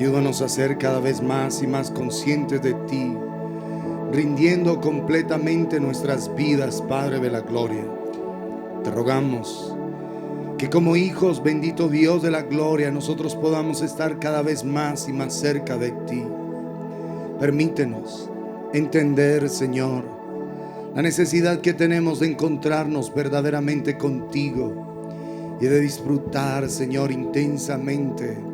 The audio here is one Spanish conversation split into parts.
Ayúdanos a ser cada vez más y más conscientes de ti, rindiendo completamente nuestras vidas, Padre de la gloria. Te rogamos que como hijos, bendito Dios de la gloria, nosotros podamos estar cada vez más y más cerca de ti. Permítenos entender, Señor, la necesidad que tenemos de encontrarnos verdaderamente contigo y de disfrutar, Señor, intensamente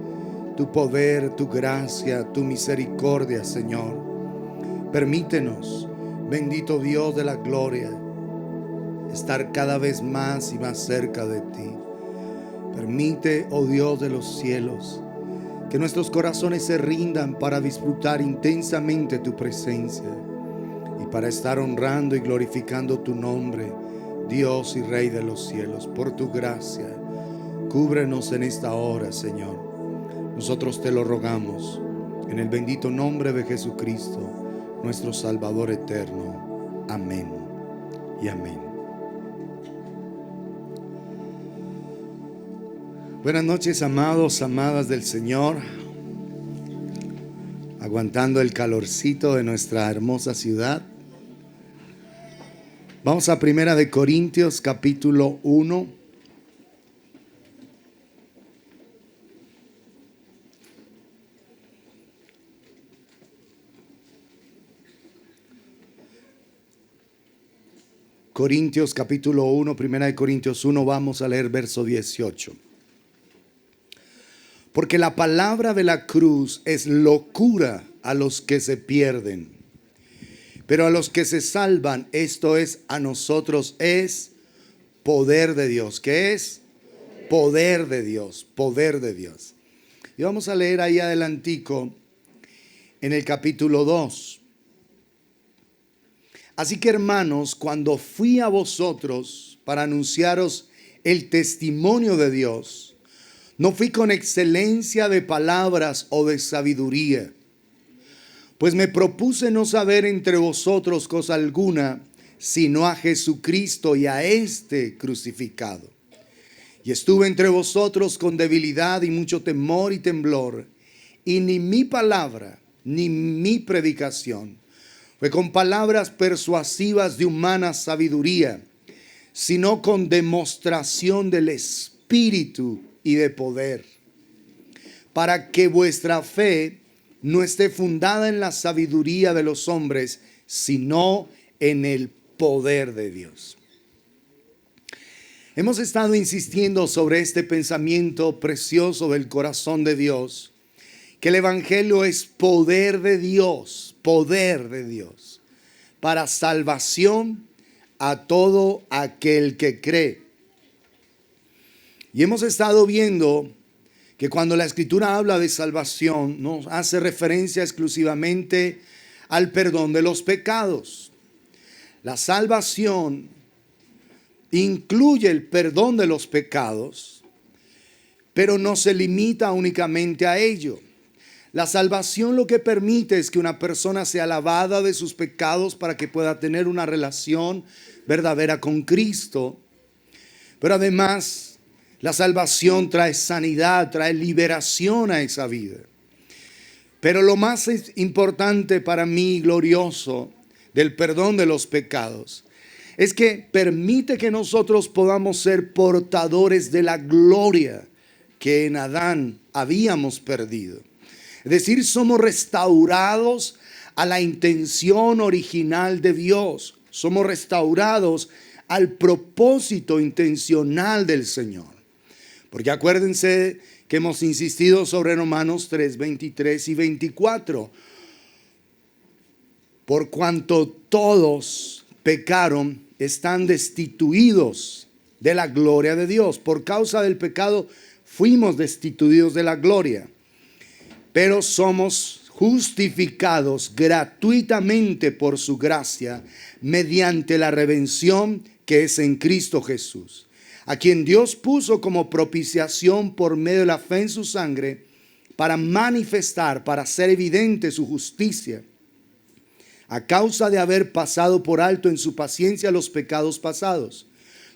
tu poder, tu gracia, tu misericordia, Señor. Permítenos, bendito Dios de la gloria, estar cada vez más y más cerca de ti. Permite, oh Dios de los cielos, que nuestros corazones se rindan para disfrutar intensamente tu presencia y para estar honrando y glorificando tu nombre, Dios y Rey de los cielos. Por tu gracia, cúbrenos en esta hora, Señor. Nosotros te lo rogamos en el bendito nombre de Jesucristo, nuestro Salvador eterno. Amén y amén. Buenas noches, amados, amadas del Señor. Aguantando el calorcito de nuestra hermosa ciudad. Vamos a 1 Corintios capítulo 1. Corintios capítulo 1, 1 Corintios 1, vamos a leer verso 18. Porque la palabra de la cruz es locura a los que se pierden, pero a los que se salvan, esto es, a nosotros, es poder de Dios. ¿Qué es? Poder de Dios, poder de Dios. Y vamos a leer ahí adelantico en el capítulo 2. Así que, hermanos, cuando fui a vosotros para anunciaros el testimonio de Dios, no fui con excelencia de palabras o de sabiduría, pues me propuse no saber entre vosotros cosa alguna, sino a Jesucristo y a este crucificado. Y estuve entre vosotros con debilidad y mucho temor y temblor, y ni mi palabra ni mi predicación fue con palabras persuasivas de humana sabiduría, sino con demostración del Espíritu y de poder, para que vuestra fe no esté fundada en la sabiduría de los hombres, sino en el poder de Dios. Hemos estado insistiendo sobre este pensamiento precioso del corazón de Dios, que el Evangelio es poder de Dios para salvación a todo aquel que cree. Y hemos estado viendo que cuando la Escritura habla de salvación, no hace referencia exclusivamente al perdón de los pecados. La salvación incluye el perdón de los pecados, pero no se limita únicamente a ello. La salvación lo que permite es que una persona sea lavada de sus pecados para que pueda tener una relación verdadera con Cristo. Pero además, la salvación trae sanidad, trae liberación a esa vida. Pero lo más importante para mí, glorioso, del perdón de los pecados, es que permite que nosotros podamos ser portadores de la gloria que en Adán habíamos perdido. Es decir, somos restaurados a la intención original de Dios. Somos restaurados al propósito intencional del Señor. Porque acuérdense que hemos insistido sobre Romanos 3, 23 y 24. Por cuanto todos pecaron, están destituidos de la gloria de Dios. Por causa del pecado fuimos destituidos de la gloria. Pero somos justificados gratuitamente por su gracia mediante la redención que es en Cristo Jesús, a quien Dios puso como propiciación por medio de la fe en su sangre, para manifestar, para hacer evidente su justicia, a causa de haber pasado por alto en su paciencia los pecados pasados,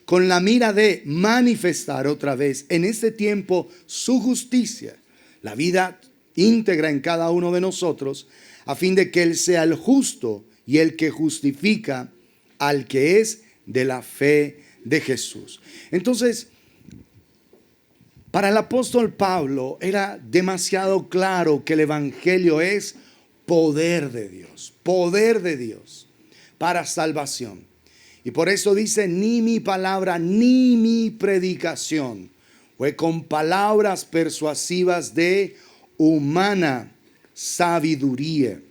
con la mira de manifestar otra vez en este tiempo su justicia, la vida íntegra en cada uno de nosotros, a fin de que Él sea el justo y el que justifica al que es de la fe de Jesús. Entonces, para el apóstol Pablo era demasiado claro que el evangelio es poder de Dios para salvación. Y por eso dice, ni mi palabra ni mi predicación fue con palabras persuasivas de humana sabiduría.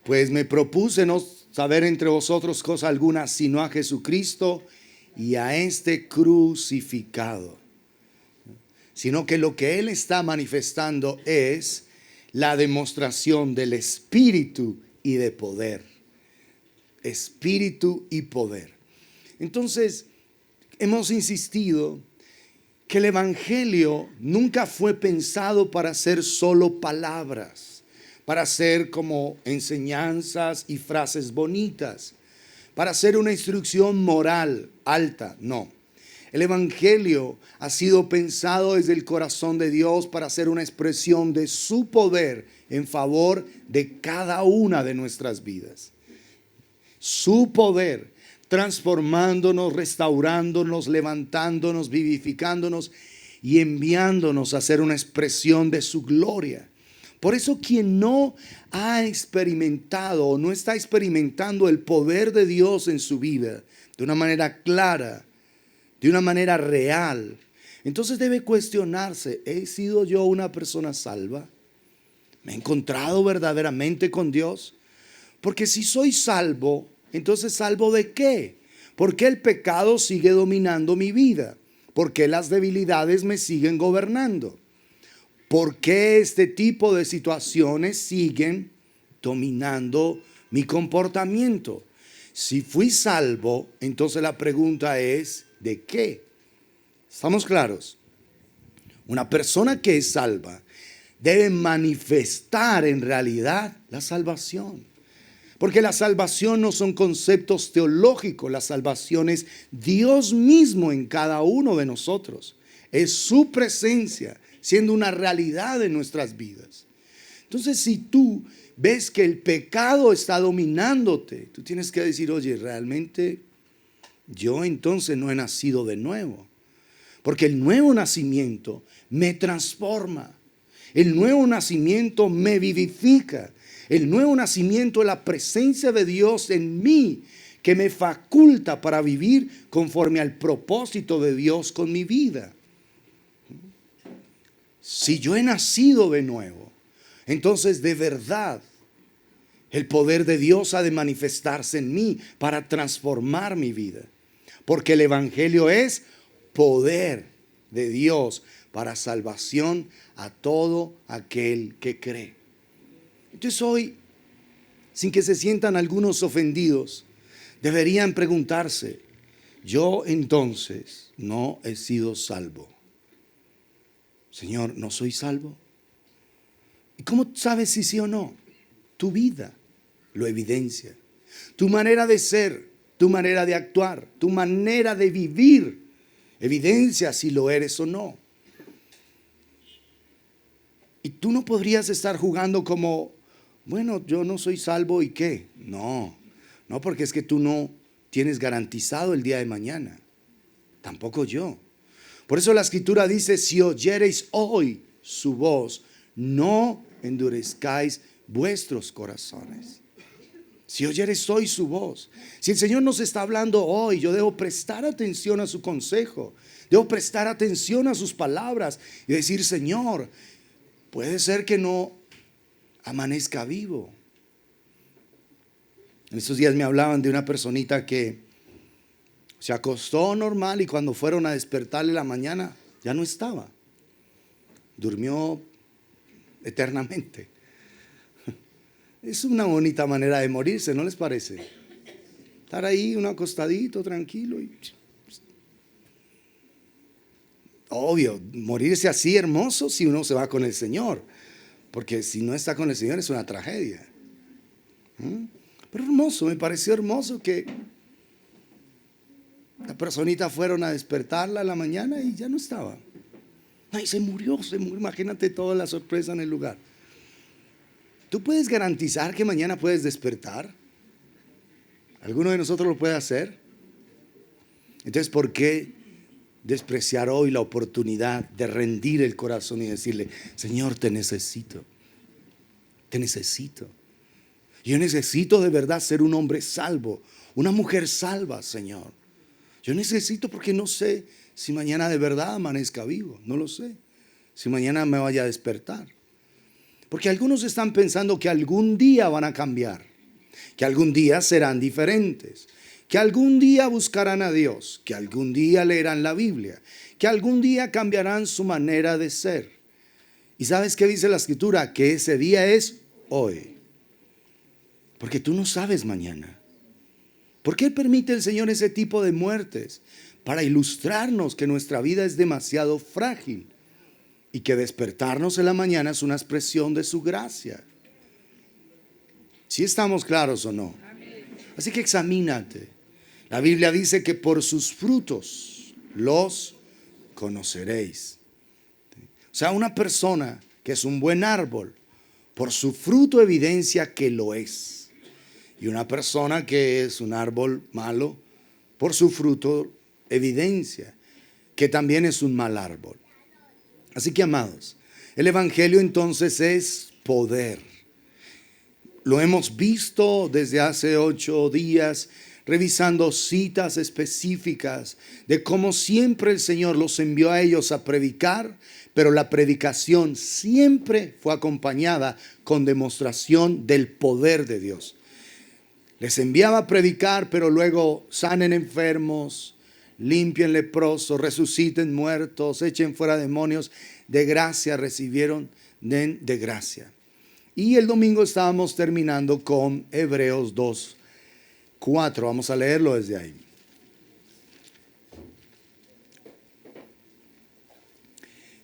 Pues me propuse no saber entre vosotros cosa alguna, sino a Jesucristo y a este crucificado. Sino que lo que Él está manifestando es la demostración del Espíritu y de poder. Espíritu y poder. Entonces, hemos insistido que el evangelio nunca fue pensado para ser solo palabras, para ser como enseñanzas y frases bonitas, para ser una instrucción moral alta. No. El evangelio ha sido pensado desde el corazón de Dios para ser una expresión de su poder en favor de cada una de nuestras vidas. Su poder transformándonos, restaurándonos, levantándonos, vivificándonos y enviándonos a ser una expresión de su gloria. Por eso quien no ha experimentado o no está experimentando el poder de Dios en su vida de una manera clara, de una manera real, entonces debe cuestionarse, ¿he sido yo una persona salva? ¿Me he encontrado verdaderamente con Dios? Porque si soy salvo, entonces ¿salvo de qué? ¿Por qué el pecado sigue dominando mi vida? ¿Por qué las debilidades me siguen gobernando? ¿Por qué este tipo de situaciones siguen dominando mi comportamiento? Si fui salvo, entonces la pregunta es, ¿de qué? ¿Estamos claros? Una persona que es salva debe manifestar en realidad la salvación. Porque la salvación no son conceptos teológicos, la salvación es Dios mismo en cada uno de nosotros. Es su presencia siendo una realidad en nuestras vidas. Entonces, si tú ves que el pecado está dominándote, tú tienes que decir, oye, realmente yo entonces no he nacido de nuevo. Porque el nuevo nacimiento me transforma. El nuevo nacimiento me vivifica. El nuevo nacimiento es la presencia de Dios en mí que me faculta para vivir conforme al propósito de Dios con mi vida. Si yo he nacido de nuevo, entonces de verdad el poder de Dios ha de manifestarse en mí para transformar mi vida. Porque el evangelio es poder de Dios para salvación a todo aquel que cree. Entonces hoy, sin que se sientan algunos ofendidos, deberían preguntarse, yo entonces no he sido salvo. Señor, ¿no soy salvo? ¿Y cómo sabes si sí o no? Tu vida lo evidencia. Tu manera de ser, tu manera de actuar, tu manera de vivir evidencia si lo eres o no. Y tú no podrías estar jugando como, bueno, yo no soy salvo y qué. No, porque es que tú no tienes garantizado el día de mañana. Tampoco yo. Por eso la escritura dice, si oyereis hoy su voz, no endurezcáis vuestros corazones. Si oyeres hoy su voz. Si el Señor nos está hablando hoy, yo debo prestar atención a su consejo. Debo prestar atención a sus palabras y decir, Señor, puede ser que no amanezca vivo. En estos días me hablaban de una personita que se acostó normal y cuando fueron a despertarle en la mañana ya no estaba. Durmió eternamente. Es una bonita manera de morirse, ¿no les parece? Estar ahí, uno acostadito, tranquilo. Obvio, morirse así hermoso si uno se va con el Señor. Porque si no está con el Señor es una tragedia. Pero hermoso, me pareció hermoso que la personita fueron a despertarla en la mañana y ya no estaba. Ay, se murió. Imagínate toda la sorpresa en el lugar. ¿Tú puedes garantizar que mañana puedes despertar? ¿Alguno de nosotros lo puede hacer? Entonces, ¿por qué despreciar hoy la oportunidad de rendir el corazón y decirle: Señor, te necesito? Te necesito. Yo necesito de verdad ser un hombre salvo, una mujer salva, Señor. Yo necesito, porque no sé si mañana de verdad amanezca vivo. No lo sé. Si mañana me vaya a despertar. Porque algunos están pensando que algún día van a cambiar, que algún día serán diferentes, que algún día buscarán a Dios, que algún día leerán la Biblia, que algún día cambiarán su manera de ser. ¿Y sabes qué dice la Escritura? Que ese día es hoy. Porque tú no sabes mañana. ¿Por qué permite el Señor ese tipo de muertes? Para ilustrarnos que nuestra vida es demasiado frágil y que despertarnos en la mañana es una expresión de su gracia. ¿Sí estamos claros o no? Así que examínate. La Biblia dice que por sus frutos los conoceréis. O sea, una persona que es un buen árbol, por su fruto evidencia que lo es. Y una persona que es un árbol malo, por su fruto evidencia que también es un mal árbol. Así que, amados, el Evangelio entonces es poder. Lo hemos visto desde hace 8 días, revisando citas específicas de cómo siempre el Señor los envió a ellos a predicar, pero la predicación siempre fue acompañada con demostración del poder de Dios. Les enviaba a predicar, pero luego sanen enfermos, limpien leprosos, resuciten muertos, echen fuera demonios. De gracia recibieron, de gracia. Y el domingo estábamos terminando con Hebreos 2:4. Vamos a leerlo desde ahí.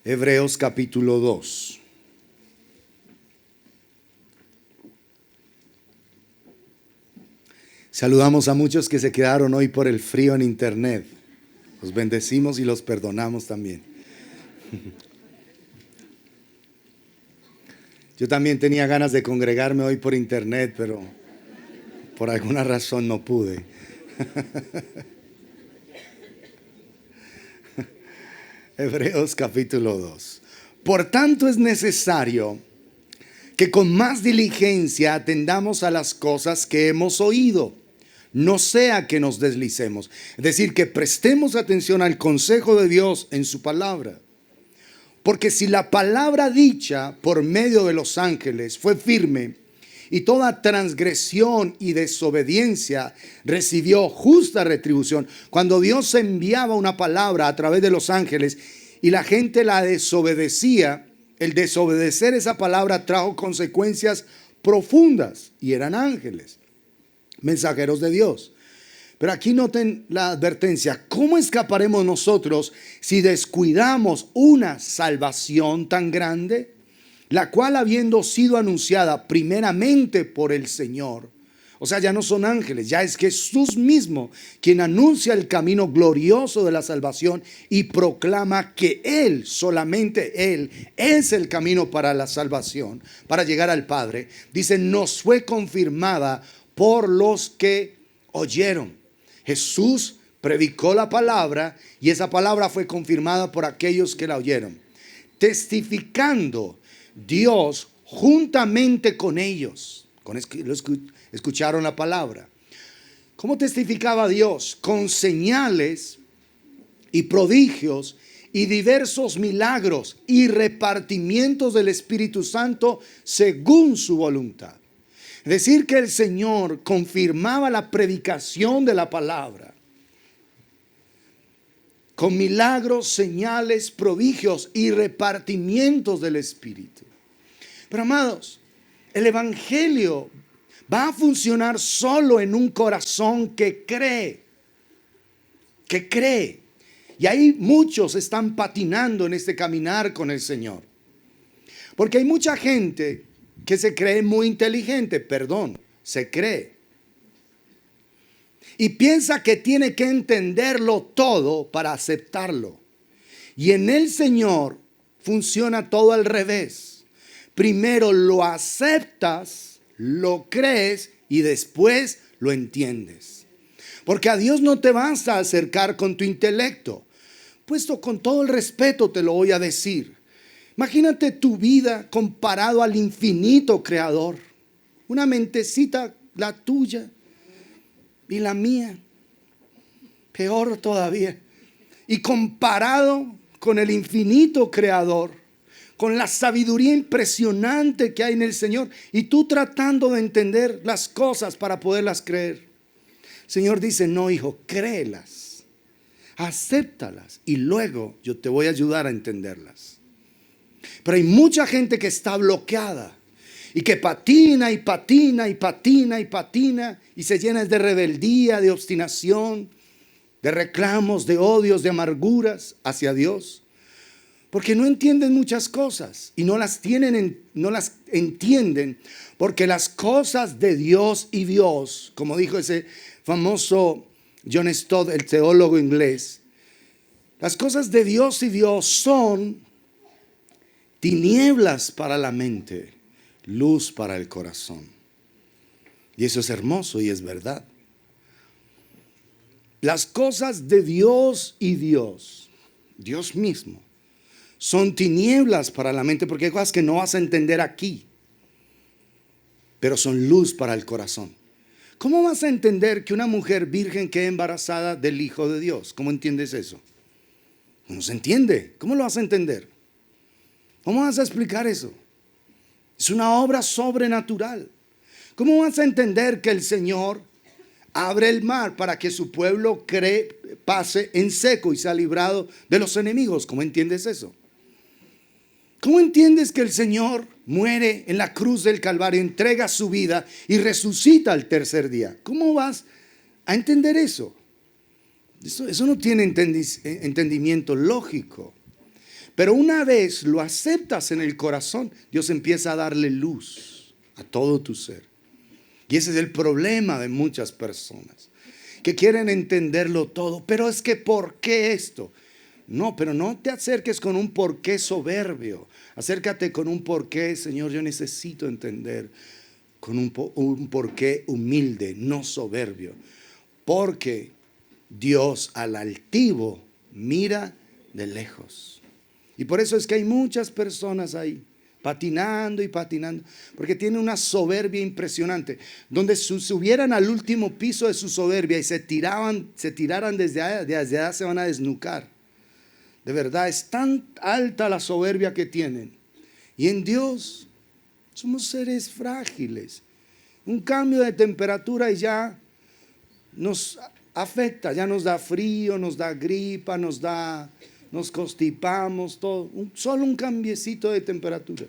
Hebreos capítulo 2. Saludamos a muchos que se quedaron hoy por el frío en internet. Los bendecimos y los perdonamos también. Yo también tenía ganas de congregarme hoy por internet, pero por alguna razón no pude. Hebreos capítulo 2. Por tanto es necesario que con más diligencia atendamos a las cosas que hemos oído, no sea que nos deslicemos. Es decir, que prestemos atención al consejo de Dios en su palabra. Porque si la palabra dicha por medio de los ángeles fue firme, y toda transgresión y desobediencia recibió justa retribución. Cuando Dios enviaba una palabra a través de los ángeles y la gente la desobedecía, el desobedecer esa palabra trajo consecuencias profundas, y eran ángeles, mensajeros de Dios. Pero aquí noten la advertencia: ¿cómo escaparemos nosotros si descuidamos una salvación tan grande, la cual, habiendo sido anunciada primeramente por el Señor? O sea, ya no son ángeles, ya es Jesús mismo quien anuncia el camino glorioso de la salvación y proclama que Él, solamente Él, es el camino para la salvación, para llegar al Padre. Dice, nos fue confirmada por los que oyeron. Jesús predicó la palabra y esa palabra fue confirmada por aquellos que la oyeron, testificando Dios juntamente con ellos. Escucharon la palabra. ¿Cómo testificaba Dios? Con señales y prodigios y diversos milagros y repartimientos del Espíritu Santo según su voluntad. Es decir, que el Señor confirmaba la predicación de la palabra con milagros, señales, prodigios y repartimientos del Espíritu. Pero, amados, el Evangelio va a funcionar solo en un corazón que cree. Que cree. Y ahí muchos están patinando en este caminar con el Señor. Porque hay mucha gente que se cree muy inteligente, se cree. Y piensa que tiene que entenderlo todo para aceptarlo. Y en el Señor funciona todo al revés. Primero lo aceptas, lo crees y después lo entiendes. Porque a Dios no te vas a acercar con tu intelecto. Puesto con todo el respeto te lo voy a decir. Imagínate tu vida comparado al infinito creador. Una mentecita, la tuya y la mía. Peor todavía. Y comparado con el infinito creador, con la sabiduría impresionante que hay en el Señor, y tú tratando de entender las cosas para poderlas creer. El Señor dice, no, hijo, créelas, acéptalas y luego yo te voy a ayudar a entenderlas. Pero hay mucha gente que está bloqueada y que patina y patina y patina y patina y se llena de rebeldía, de obstinación, de reclamos, de odios, de amarguras hacia Dios. Porque no entienden muchas cosas y no las entienden porque las cosas de Dios y Dios, como dijo ese famoso John Stott, el teólogo inglés, las cosas de Dios y Dios son tinieblas para la mente, luz para el corazón. Y eso es hermoso y es verdad. Las cosas de Dios y Dios, Dios mismo, son tinieblas para la mente porque hay cosas que no vas a entender aquí, pero son luz para el corazón. ¿Cómo vas a entender que una mujer virgen quede embarazada del Hijo de Dios? ¿Cómo entiendes eso? No se entiende. ¿Cómo lo vas a entender? ¿Cómo vas a explicar eso? Es una obra sobrenatural. ¿Cómo vas a entender que el Señor abre el mar para que su pueblo pase en seco y sea librado de los enemigos? ¿Cómo entiendes eso? ¿Cómo entiendes que el Señor muere en la cruz del Calvario, entrega su vida y resucita al tercer día? ¿Cómo vas a entender eso? Eso no tiene entendimiento lógico. Pero una vez lo aceptas en el corazón, Dios empieza a darle luz a todo tu ser. Y ese es el problema de muchas personas, que quieren entenderlo todo. Pero es que, ¿por qué esto? No, pero no te acerques con un por qué soberbio. Acércate con un por qué, Señor, yo necesito entender. Con un por qué humilde, no soberbio. Porque Dios al altivo mira de lejos. Y por eso es que hay muchas personas ahí patinando y patinando, porque tienen una soberbia impresionante, donde subieran al último piso de su soberbia y se tiraran desde allá se van a desnucar. De verdad, es tan alta la soberbia que tienen. Y en Dios somos seres frágiles. Un cambio de temperatura y ya nos afecta, ya nos da frío, nos da gripa, nos constipamos, todo. Solo un cambiecito de temperatura.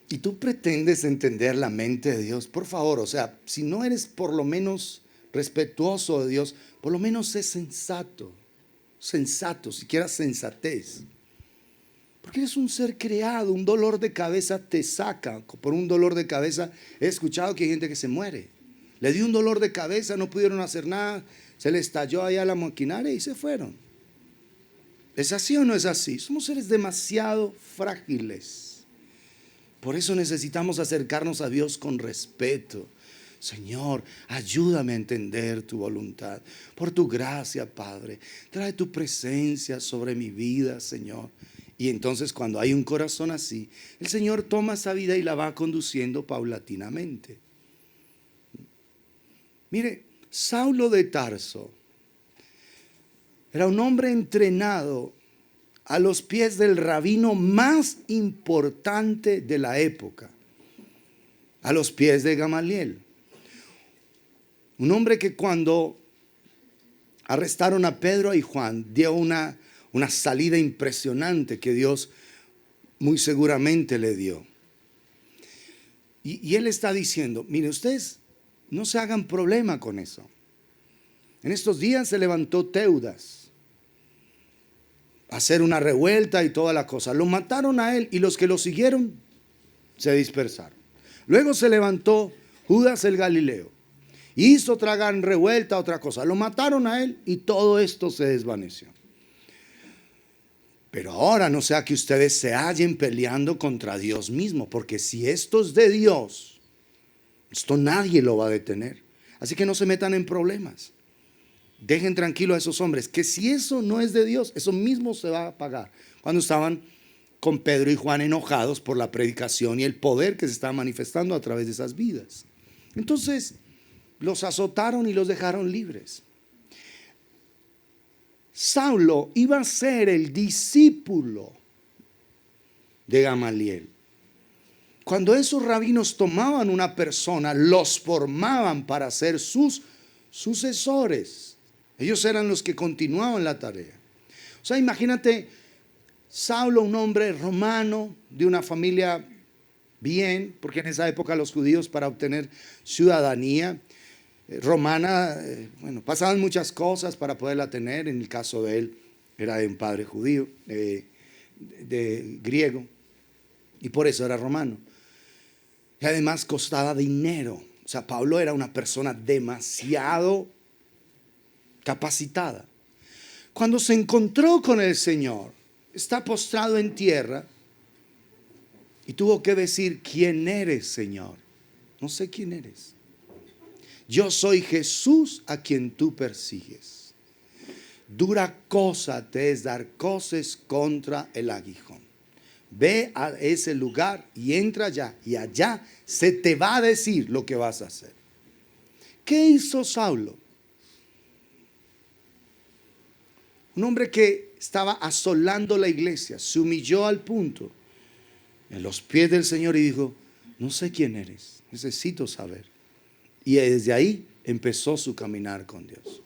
Y tú pretendes entender la mente de Dios. Por favor, o sea, si no eres por lo menos respetuoso de Dios, por lo menos sé sensato, siquiera sensatez. Porque eres un ser creado, un dolor de cabeza te saca. Por un dolor de cabeza he escuchado que hay gente que se muere. Le dio un dolor de cabeza, no pudieron hacer nada, se le estalló allá la maquinaria y se fueron. ¿Es así o no es así? Somos seres demasiado frágiles. Por eso necesitamos acercarnos a Dios con respeto. Señor, ayúdame a entender tu voluntad. Por tu gracia, Padre, trae tu presencia sobre mi vida, Señor. Y entonces cuando hay un corazón así, el Señor toma esa vida y la va conduciendo paulatinamente. Mire, Saulo de Tarso era un hombre entrenado a los pies del rabino más importante de la época, a los pies de Gamaliel. Un hombre que cuando arrestaron a Pedro y Juan dio una salida impresionante que Dios muy seguramente le dio. Y él está diciendo, mire, ustedes no se hagan problema con eso. En estos días se levantó Teudas a hacer una revuelta y toda la cosa. Lo mataron a él y los que lo siguieron se dispersaron. Luego se levantó Judas el Galileo. Hizo otra gran revuelta, otra cosa. Lo mataron a él y todo esto se desvaneció. Pero ahora no sea que ustedes se hallen peleando contra Dios mismo, porque si esto es de Dios, esto nadie lo va a detener. Así que no se metan en problemas. Dejen tranquilo a esos hombres, que si eso no es de Dios, eso mismo se va a pagar. Cuando estaban con Pedro y Juan enojados por la predicación y el poder que se estaba manifestando a través de esas vidas. Entonces, los azotaron y los dejaron libres. Saulo iba a ser el discípulo de Gamaliel. Cuando esos rabinos tomaban una persona, los formaban para ser sus sucesores. Ellos eran los que continuaban la tarea. O sea, imagínate, Saulo, un hombre romano de una familia bien, porque en esa época los judíos para obtener ciudadanía romana, pasaban muchas cosas para poderla tener. En el caso de él, era de un padre judío, de griego, y por eso era romano. Y además costaba dinero. O sea, Pablo era una persona demasiado capacitada. Cuando se encontró con el Señor, está postrado en tierra y tuvo que decir: ¿quién eres, Señor? No sé quién eres. Yo soy Jesús a quien tú persigues. Dura cosa te es dar coces contra el aguijón. Ve a ese lugar y entra allá, y allá se te va a decir lo que vas a hacer. ¿Qué hizo Saulo? Un hombre que estaba asolando la iglesia, se humilló al punto en los pies del Señor y dijo: no sé quién eres, necesito saber. Y desde ahí empezó su caminar con Dios.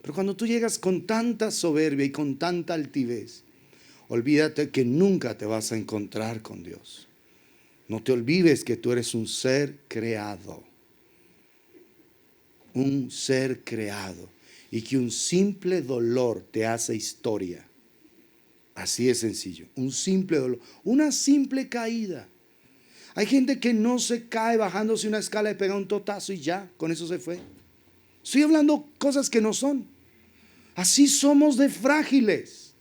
Pero cuando tú llegas con tanta soberbia y con tanta altivez, olvídate que nunca te vas a encontrar con Dios. No te olvides que tú eres un ser creado. Un ser creado. Y que un simple dolor te hace historia. Así de sencillo. Un simple dolor. Una simple caída. Hay gente que no se cae bajándose una escala y pega un totazo y ya, con eso se fue. Estoy hablando cosas que no son. Así somos de frágiles.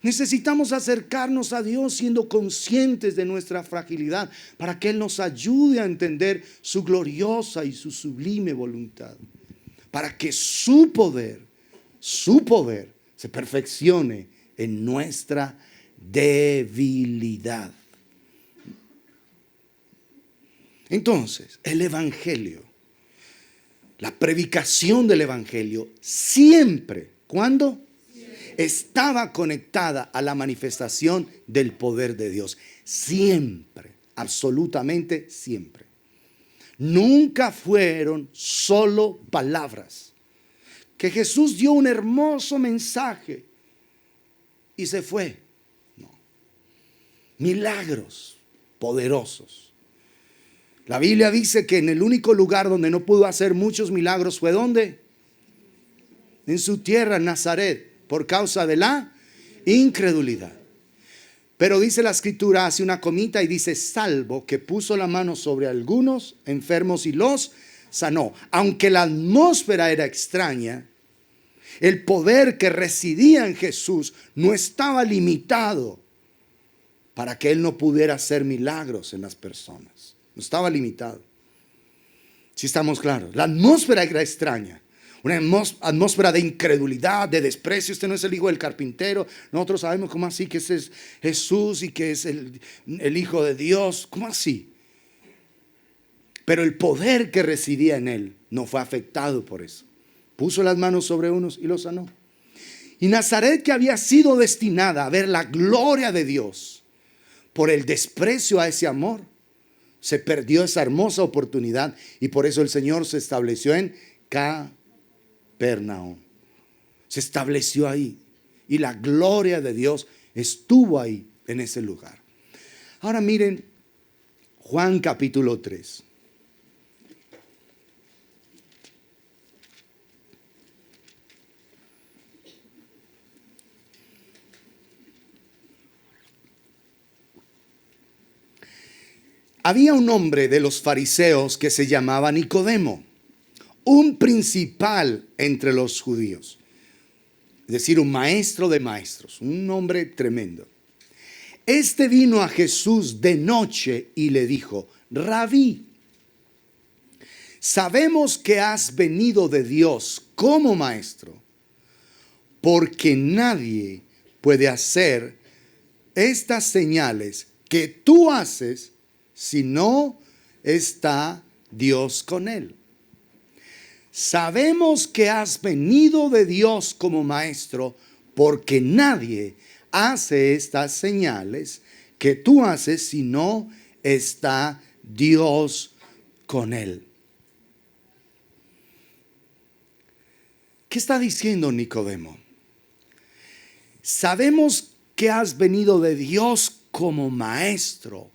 Necesitamos acercarnos a Dios siendo conscientes de nuestra fragilidad para que Él nos ayude a entender su gloriosa y su sublime voluntad. Para que su poder se perfeccione en nuestra debilidad. Entonces, el evangelio, la predicación del evangelio siempre, ¿cuándo? Estaba conectada a la manifestación del poder de Dios. Siempre, absolutamente siempre. Nunca fueron solo palabras. Que Jesús dio un hermoso mensaje y se fue. No. Milagros poderosos. La Biblia dice que en el único lugar donde no pudo hacer muchos milagros fue ¿dónde? En su tierra, Nazaret, por causa de la incredulidad. Pero dice la escritura, hace una comita y dice: salvo que puso la mano sobre algunos enfermos y los sanó. Aunque la atmósfera era extraña, el poder que residía en Jesús no estaba limitado para que Él no pudiera hacer milagros en las personas. No estaba limitado. Si estamos claros, la atmósfera era extraña. Una atmósfera de incredulidad, de desprecio. Este no es el hijo del carpintero. Nosotros sabemos cómo así que ese es Jesús y que es el Hijo de Dios. ¿Cómo así? Pero el poder que residía en Él no fue afectado por eso. Puso las manos sobre unos y los sanó. Y Nazaret, que había sido destinada a ver la gloria de Dios, por el desprecio a ese amor, se perdió esa hermosa oportunidad. Y por eso el Señor se estableció en Capernaum. Se estableció ahí. Y la gloria de Dios estuvo ahí, en ese lugar. Ahora miren, Juan capítulo 3. Había un hombre de los fariseos que se llamaba Nicodemo, un principal entre los judíos. es decir, un maestro de maestros, un hombre tremendo. Este vino a Jesús de noche y le dijo: Rabí, sabemos que has venido de Dios como maestro, porque nadie puede hacer estas señales que tú haces si no está Dios con él. Sabemos que has venido de Dios como maestro, porque nadie hace estas señales que tú haces si no está Dios con él. ¿Qué está diciendo Nicodemo? Sabemos que has venido de Dios como maestro,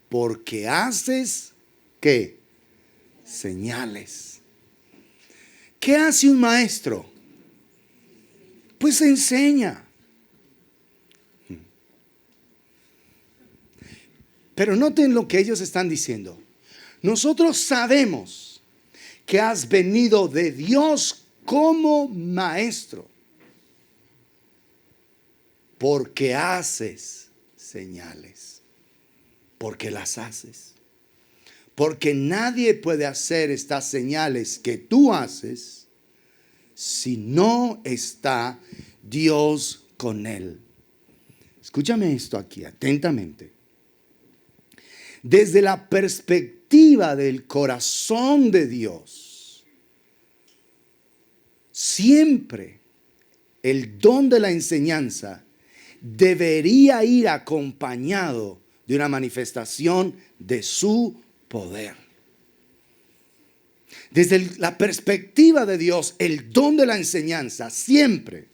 porque haces, ¿qué? Señales. ¿Qué hace un maestro? Pues enseña. Pero noten lo que ellos están diciendo. Nosotros sabemos que has venido de Dios como maestro, porque haces señales, porque las haces. Porque nadie puede hacer estas señales que tú haces si no está Dios con él. Escúchame esto aquí atentamente. Desde la perspectiva del corazón de Dios, siempre el don de la enseñanza debería ir acompañado de una manifestación de su poder. Desde la perspectiva de Dios, el don de la enseñanza siempre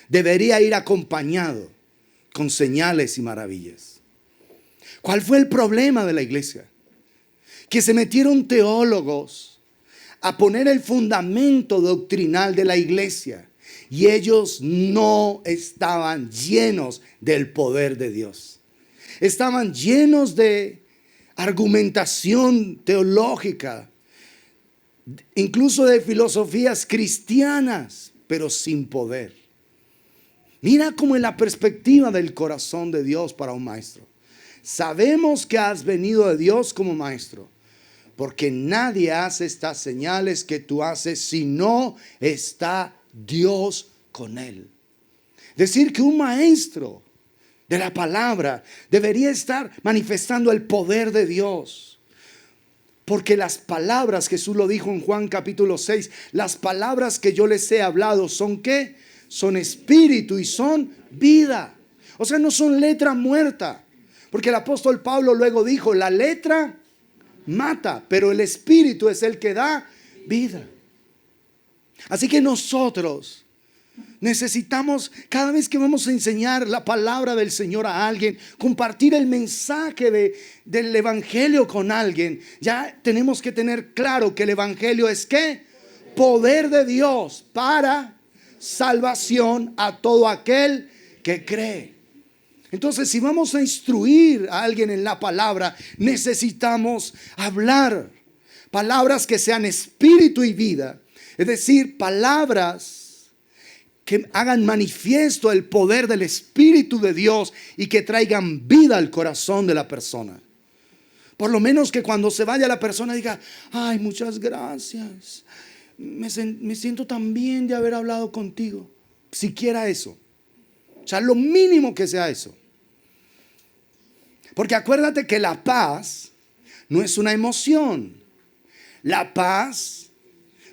debería ir acompañado con señales y maravillas. ¿Cuál fue el problema de la iglesia? Que se metieron teólogos a poner el fundamento doctrinal de la iglesia y ellos no estaban llenos del poder de Dios. Estaban llenos de argumentación teológica, incluso de filosofías cristianas, pero sin poder. Mira cómo es la perspectiva del corazón de Dios para un maestro. Sabemos que has venido de Dios como maestro, porque nadie hace estas señales que tú haces si no está Dios con él. Decir que un maestro de la palabra debería estar manifestando el poder de Dios. Porque las palabras, Jesús lo dijo en Juan capítulo 6, las palabras que yo les he hablado son ¿qué? Son espíritu y son vida. O sea, no son letra muerta. Porque el apóstol Pablo luego dijo, la letra mata, pero el espíritu es el que da vida. Así que nosotros necesitamos, cada vez que vamos a enseñar la palabra del Señor a alguien, compartir el mensaje del evangelio con alguien, ya tenemos que tener claro que el evangelio es ¿qué? Poder de Dios para salvación a todo aquel que cree. Entonces, si vamos a instruir a alguien en la palabra, necesitamos hablar palabras que sean espíritu y vida. Es decir, palabras que hagan manifiesto el poder del Espíritu de Dios y que traigan vida al corazón de la persona. Por lo menos que cuando se vaya la persona diga, ay, muchas gracias. Me siento tan bien de haber hablado contigo. Siquiera eso. O sea, lo mínimo que sea eso. Porque acuérdate que la paz no es una emoción. La paz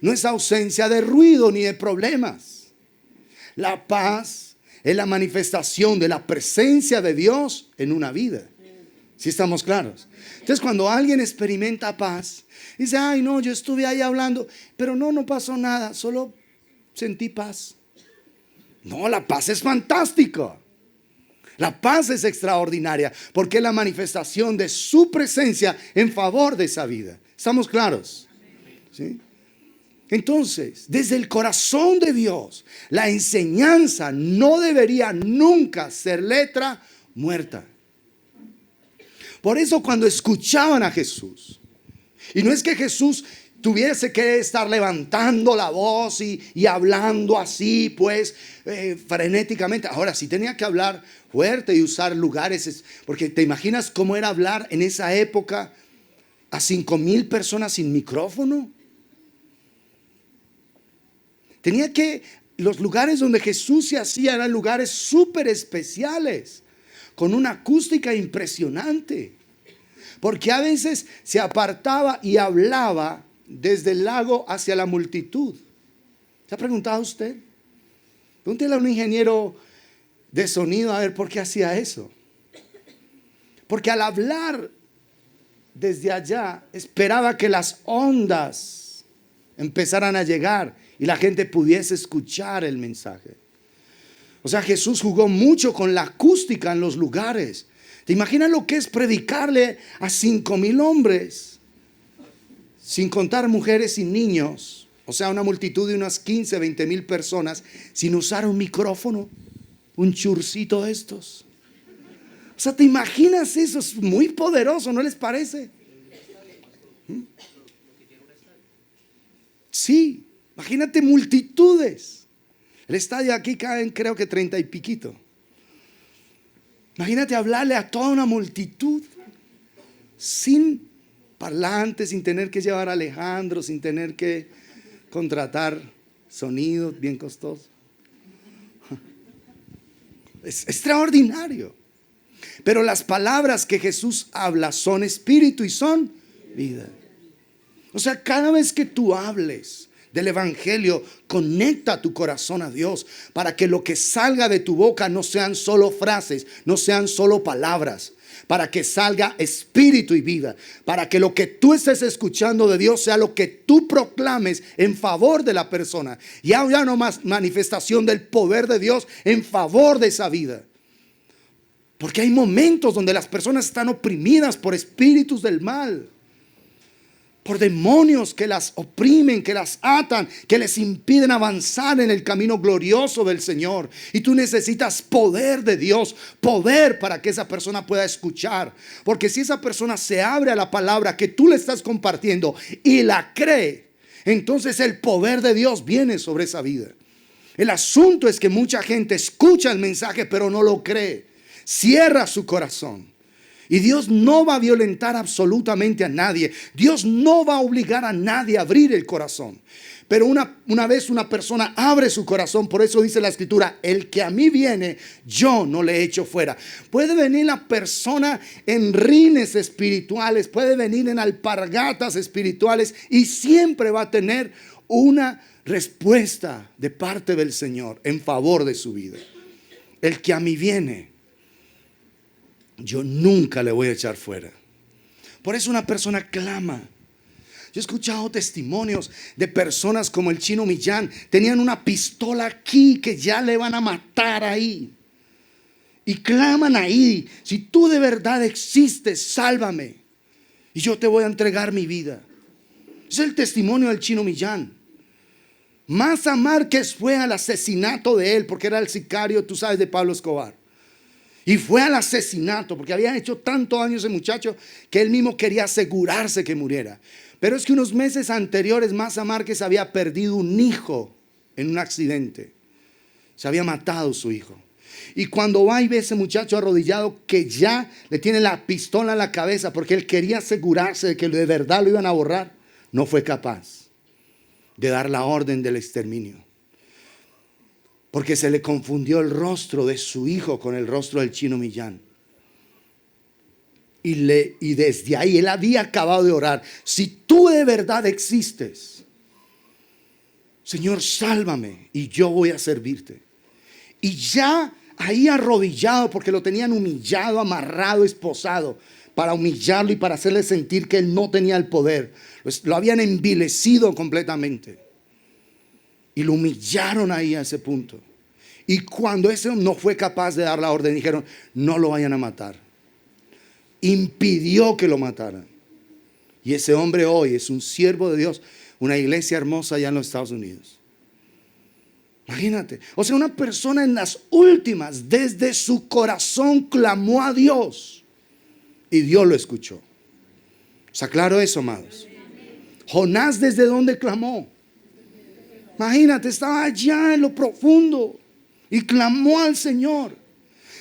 no es ausencia de ruido ni de problemas. La paz es la manifestación de la presencia de Dios en una vida. ¿Sí estamos claros? Entonces, cuando alguien experimenta paz, dice, ay, no, yo estuve ahí hablando, pero no pasó nada, solo sentí paz. No, la paz es fantástica. La paz es extraordinaria porque es la manifestación de su presencia en favor de esa vida. ¿Estamos claros? ¿Sí? Entonces, desde el corazón de Dios, la enseñanza no debería nunca ser letra muerta. Por eso cuando escuchaban a Jesús, y no es que Jesús tuviese que estar levantando la voz y hablando así, pues, frenéticamente. Ahora, sí tenía que hablar fuerte y usar lugares, porque te imaginas cómo era hablar en esa época a 5,000 personas sin micrófono. Los lugares donde Jesús se hacía eran lugares súper especiales, con una acústica impresionante, porque a veces se apartaba y hablaba desde el lago hacia la multitud. ¿Se ha preguntado usted? Pregúntele a un ingeniero de sonido a ver por qué hacía eso. Porque al hablar desde allá, esperaba que las ondas empezaran a llegar y la gente pudiese escuchar el mensaje. O sea, Jesús jugó mucho con la acústica en los lugares. ¿Te imaginas lo que es predicarle a 5,000 hombres? Sin contar mujeres y niños. O sea, una multitud de unas 15, 20,000 personas sin usar un micrófono, un churcito de estos. O sea, ¿te imaginas eso? Es muy poderoso, ¿no les parece? Sí, imagínate multitudes. El estadio aquí caen creo que 30 y piquito. Imagínate hablarle a toda una multitud sin parlantes, sin tener que llevar a Alejandro, sin tener que contratar sonido bien costoso. Es extraordinario. Pero las palabras que Jesús habla son espíritu y son vida. O sea, cada vez que tú hables del evangelio, conecta tu corazón a Dios para que lo que salga de tu boca no sean solo frases, no sean solo palabras, para que salga espíritu y vida, para que lo que tú estés escuchando de Dios sea lo que tú proclames en favor de la persona. Y haya una manifestación del poder de Dios en favor de esa vida. Porque hay momentos donde las personas están oprimidas por espíritus del mal, por demonios que las oprimen, que las atan, que les impiden avanzar en el camino glorioso del Señor. Y tú necesitas poder de Dios, poder para que esa persona pueda escuchar. Porque si esa persona se abre a la palabra que tú le estás compartiendo y la cree, entonces el poder de Dios viene sobre esa vida. El asunto es que mucha gente escucha el mensaje pero no lo cree. Cierra su corazón. Y Dios no va a violentar absolutamente a nadie. Dios no va a obligar a nadie a abrir el corazón. Pero una vez una persona abre su corazón, por eso dice la escritura, el que a mí viene, yo no le echo fuera. Puede venir la persona en rines espirituales, puede venir en alpargatas espirituales y siempre va a tener una respuesta de parte del Señor en favor de su vida. El que a mí viene, yo nunca le voy a echar fuera. Por eso una persona clama. Yo he escuchado testimonios de personas como el Chino Millán. Tenían una pistola aquí que ya le van a matar ahí. Y claman ahí: si tú de verdad existes, sálvame. Y yo te voy a entregar mi vida. Es el testimonio del Chino Millán. Maza Márquez fue al asesinato de él porque era el sicario, tú sabes, de Pablo Escobar. Y fue al asesinato porque había hecho tanto daño ese muchacho que él mismo quería asegurarse que muriera. Pero es que unos meses anteriores Maza Márquez había perdido un hijo en un accidente. Se había matado su hijo. Y cuando va y ve a ese muchacho arrodillado que ya le tiene la pistola en la cabeza porque él quería asegurarse de que de verdad lo iban a borrar, no fue capaz de dar la orden del exterminio. Porque se le confundió el rostro de su hijo con el rostro del Chino Millán. Y desde ahí él había acabado de orar: si tú de verdad existes, Señor, sálvame y yo voy a servirte. Y ya ahí arrodillado, porque lo tenían humillado, amarrado, esposado, para humillarlo y para hacerle sentir que él no tenía el poder. Lo habían envilecido completamente. Y lo humillaron ahí a ese punto. Y cuando ese no fue capaz de dar la orden, dijeron: no lo vayan a matar. Impidió que lo mataran. Y ese hombre hoy es un siervo de Dios, una iglesia hermosa allá en los Estados Unidos. Imagínate. O sea, una persona en las últimas, desde su corazón clamó a Dios y Dios lo escuchó. ¿Está claro eso, amados? Jonás, ¿desde dónde clamó? Imagínate, estaba allá en lo profundo y clamó al Señor.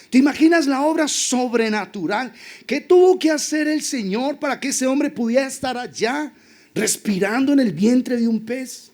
¿Te imaginas la obra sobrenatural que tuvo que hacer el Señor para que ese hombre pudiera estar allá respirando en el vientre de un pez?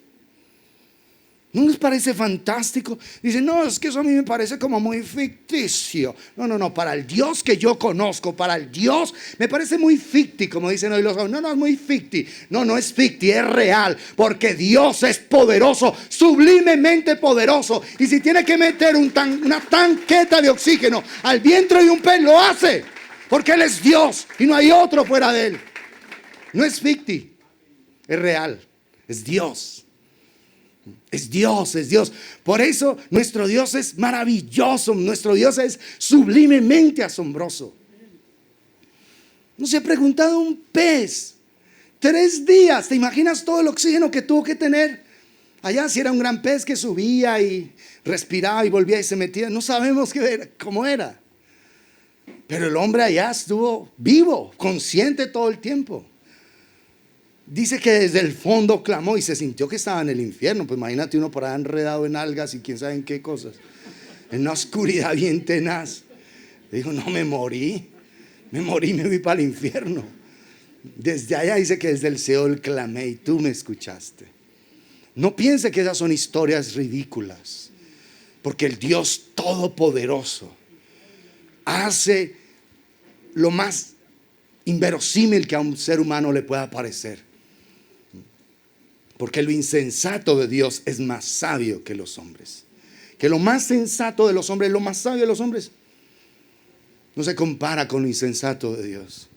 ¿No les parece fantástico? Dicen, no, es que eso a mí me parece como muy ficticio. No, para el Dios que yo conozco, para el Dios, me parece muy ficti, como dicen hoy los jóvenes. No, es muy ficti. No es ficti, es real, porque Dios es poderoso, sublimemente poderoso. Y si tiene que meter una tanqueta de oxígeno al vientre de un pez, lo hace, porque Él es Dios y no hay otro fuera de Él. No es ficti, es real, es Dios. Es Dios, es Dios. Por eso nuestro Dios es maravilloso. Nuestro Dios es sublimemente asombroso. ¿No se ha preguntado un pez? 3 días. ¿Te imaginas todo el oxígeno que tuvo que tener? Allá si era un gran pez que subía y respiraba y volvía y se metía. No sabemos cómo era. Pero el hombre allá estuvo vivo, consciente todo el tiempo. Dice que desde el fondo clamó y se sintió que estaba en el infierno. Pues imagínate uno por allá enredado en algas y quién sabe en qué cosas, en una oscuridad bien tenaz. Dijo, no, me morí, me fui para el infierno. Desde allá dice que desde el Seol clamé y tú me escuchaste. No piense que esas son historias ridículas, porque el Dios Todopoderoso hace lo más inverosímil que a un ser humano le pueda parecer. Porque lo insensato de Dios es más sabio que los hombres. Que lo más sensato de los hombres, lo más sabio de los hombres, no se compara con lo insensato de Dios.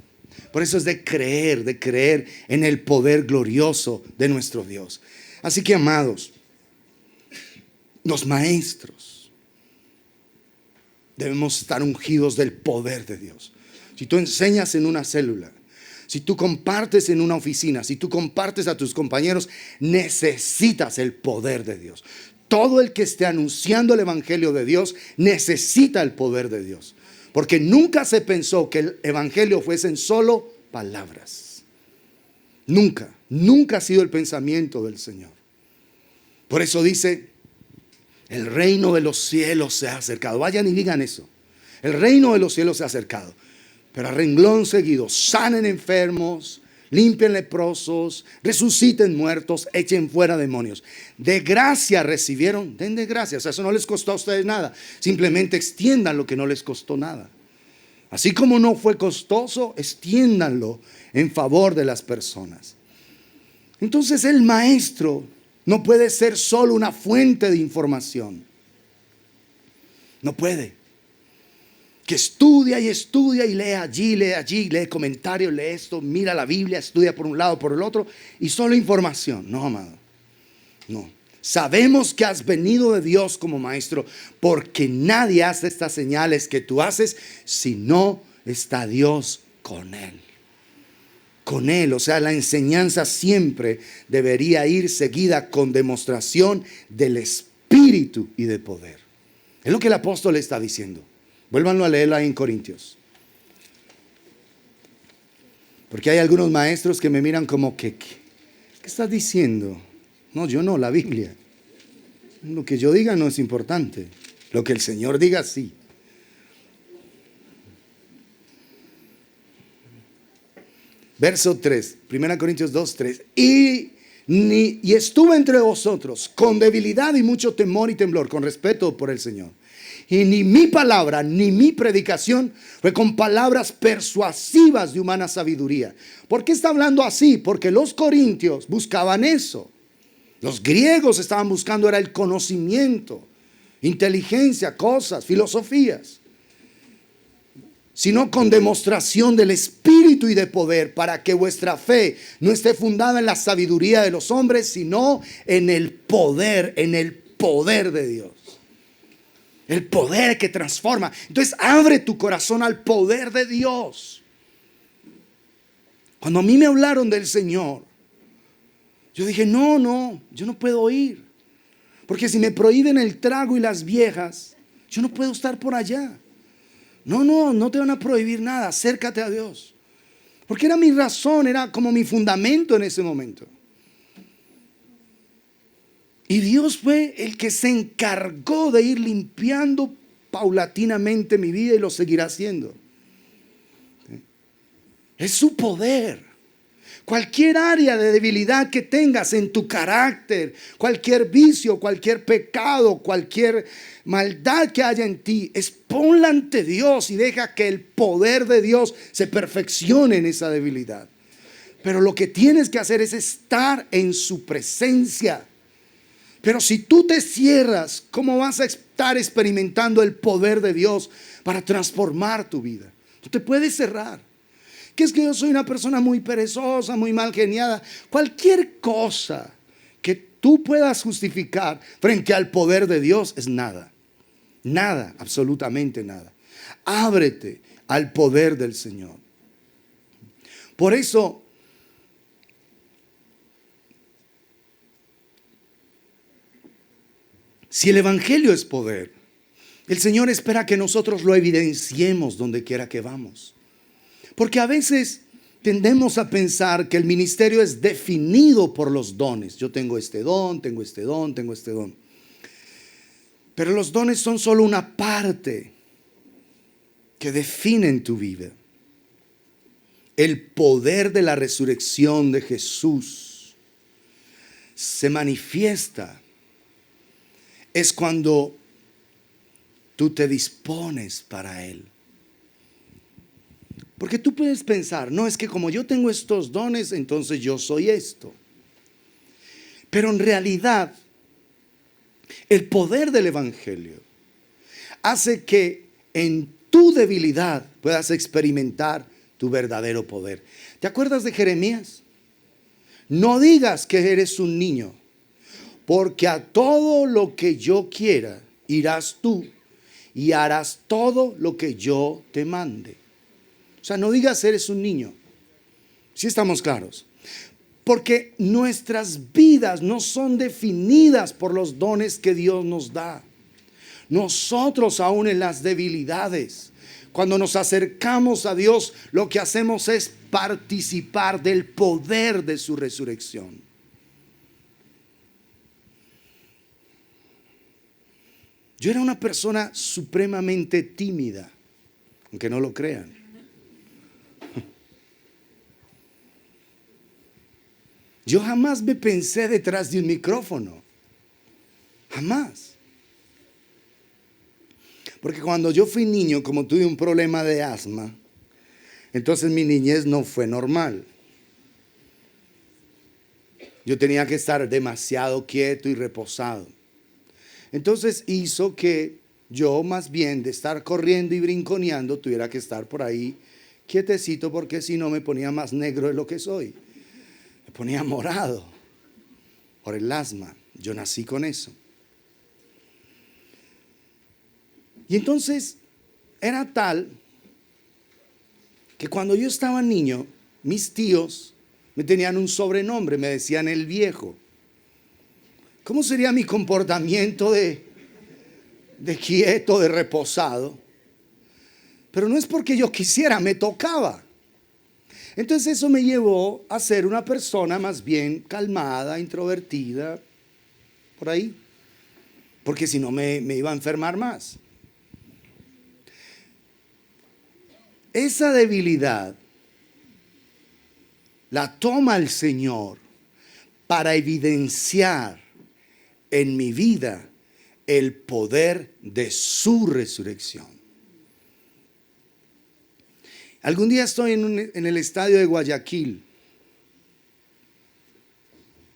Por eso es de creer en el poder glorioso de nuestro Dios. Así que, amados, los maestros debemos estar ungidos del poder de Dios. Si tú enseñas en una célula, si tú compartes en una oficina, si tú compartes a tus compañeros, necesitas el poder de Dios. Todo el que esté anunciando el evangelio de Dios necesita el poder de Dios. Porque nunca se pensó que el evangelio fuesen solo palabras. Nunca ha sido el pensamiento del Señor. Por eso dice, el reino de los cielos se ha acercado. Vayan y digan eso. El reino de los cielos se ha acercado. Pero a renglón seguido, sanen enfermos, limpien leprosos, resuciten muertos, echen fuera demonios. De gracia recibieron, den de gracia. O sea, eso no les costó a ustedes nada. Simplemente extiendan lo que no les costó nada. Así como no fue costoso, extiéndanlo en favor de las personas. Entonces el maestro no puede ser solo una fuente de información. No puede. Que estudia y lee allí, lee comentarios, lee esto, mira la Biblia, estudia por un lado, por el otro, y solo información. No, amado, no. Sabemos que has venido de Dios como maestro, porque nadie hace estas señales que tú haces si no está Dios con él. Con él, o sea, la enseñanza siempre debería ir seguida con demostración del Espíritu y de poder. Es lo que el apóstol está diciendo. Vuélvanlo a leerlo ahí en Corintios. Porque hay algunos maestros que me miran como que, ¿qué estás diciendo? No, yo no, la Biblia. Lo que yo diga no es importante. Lo que el Señor diga, sí. Verso 3, 1 Corintios 2, 3. Y estuve entre vosotros con debilidad y mucho temor y temblor, con respeto por el Señor. Y ni mi palabra, ni mi predicación fue con palabras persuasivas de humana sabiduría. ¿Por qué está hablando así? Porque los corintios buscaban eso. Los griegos estaban buscando era el conocimiento, inteligencia, cosas, filosofías. Sino con demostración del Espíritu y de poder, para que vuestra fe no esté fundada en la sabiduría de los hombres, sino en el poder de Dios. El poder que transforma. Entonces abre tu corazón al poder de Dios. Cuando a mí me hablaron del Señor, yo dije, no, yo no puedo ir. Porque si me prohíben el trago y las viejas, yo no puedo estar por allá. No te van a prohibir nada, acércate a Dios. Porque era mi razón, era como mi fundamento en ese momento. Y Dios fue el que se encargó de ir limpiando paulatinamente mi vida y lo seguirá haciendo. Es su poder. Cualquier área de debilidad que tengas en tu carácter, cualquier vicio, cualquier pecado, cualquier maldad que haya en ti, exponla ante Dios y deja que el poder de Dios se perfeccione en esa debilidad. Pero lo que tienes que hacer es estar en su presencia. Pero si tú te cierras, ¿cómo vas a estar experimentando el poder de Dios para transformar tu vida? Tú te puedes cerrar. Que es que yo soy una persona muy perezosa, muy mal geniada. Cualquier cosa que tú puedas justificar frente al poder de Dios es nada. Nada, absolutamente nada. Ábrete al poder del Señor. Por eso, si el Evangelio es poder, el Señor espera que nosotros lo evidenciemos donde quiera que vamos. Porque a veces tendemos a pensar que el ministerio es definido por los dones. Yo tengo este don, tengo este don, tengo este don. Pero los dones son solo una parte que definen tu vida. El poder de la resurrección de Jesús se manifiesta. Es cuando tú te dispones para Él. Porque tú puedes pensar, no, es que como yo tengo estos dones, entonces yo soy esto. Pero en realidad, el poder del Evangelio hace que en tu debilidad puedas experimentar tu verdadero poder. ¿Te acuerdas de Jeremías? No digas que eres un niño, porque a todo lo que yo quiera irás tú y harás todo lo que yo te mande. O sea, no digas eres un niño. ¿Sí estamos claros? Porque nuestras vidas no son definidas por los dones que Dios nos da. Nosotros aún en las debilidades, cuando nos acercamos a Dios, lo que hacemos es participar del poder de su resurrección. Yo era una persona supremamente tímida, aunque no lo crean. Yo jamás me pensé detrás de un micrófono. Jamás. Porque cuando yo fui niño, como tuve un problema de asma, entonces mi niñez no fue normal. Yo tenía que estar demasiado quieto y reposado. Entonces hizo que yo más bien de estar corriendo y brinconeando tuviera que estar por ahí quietecito, porque si no me ponía más negro de lo que soy. Me ponía morado por el asma. Yo nací con eso. Y entonces era tal que cuando yo estaba niño, mis tíos me tenían un sobrenombre, me decían el viejo. ¿Cómo sería mi comportamiento de quieto, de reposado? Pero no es porque yo quisiera, me tocaba. Entonces eso me llevó a ser una persona más bien calmada, introvertida, por ahí. Porque si no me iba a enfermar más. Esa debilidad la toma el Señor para evidenciar en mi vida el poder de su resurrección. Algún día estoy en el estadio de Guayaquil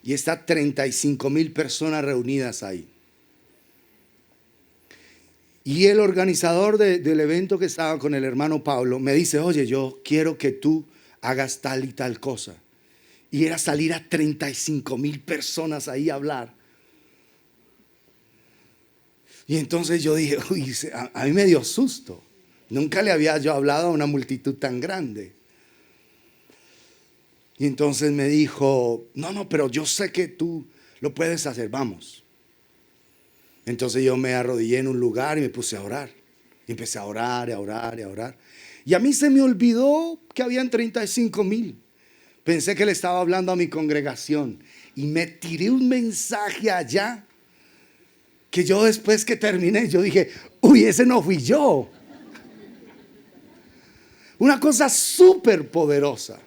y está 35,000 personas reunidas ahí. Y el organizador del evento que estaba con el hermano Pablo me dice, oye, yo quiero que tú hagas tal y tal cosa. Y era salir a 35,000 personas ahí a hablar. Y entonces yo dije, uy, a mí me dio susto. Nunca le había yo hablado a una multitud tan grande. Y entonces me dijo, no, pero yo sé que tú lo puedes hacer, vamos. Entonces yo me arrodillé en un lugar y me puse a orar. Y empecé a orar, y a orar, y a orar. Y a mí se me olvidó que habían 35,000. Pensé que le estaba hablando a mi congregación. y me tiré un mensaje allá que yo después que terminé, yo dije, uy, ese no fui yo. Una cosa súper poderosa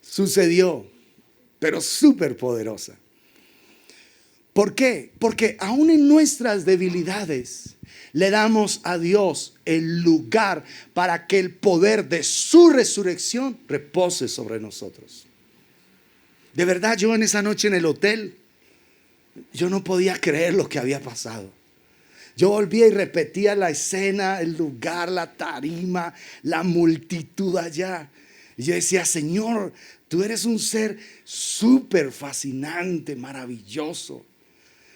sucedió, pero súper poderosa. ¿Por qué? Porque aún en nuestras debilidades le damos a Dios el lugar para que el poder de su resurrección repose sobre nosotros. De verdad, yo en esa noche en el hotel, yo no podía creer lo que había pasado. Yo volvía y repetía la escena, el lugar, la tarima, la multitud allá. Y yo decía, Señor, tú eres un ser súper fascinante, maravilloso.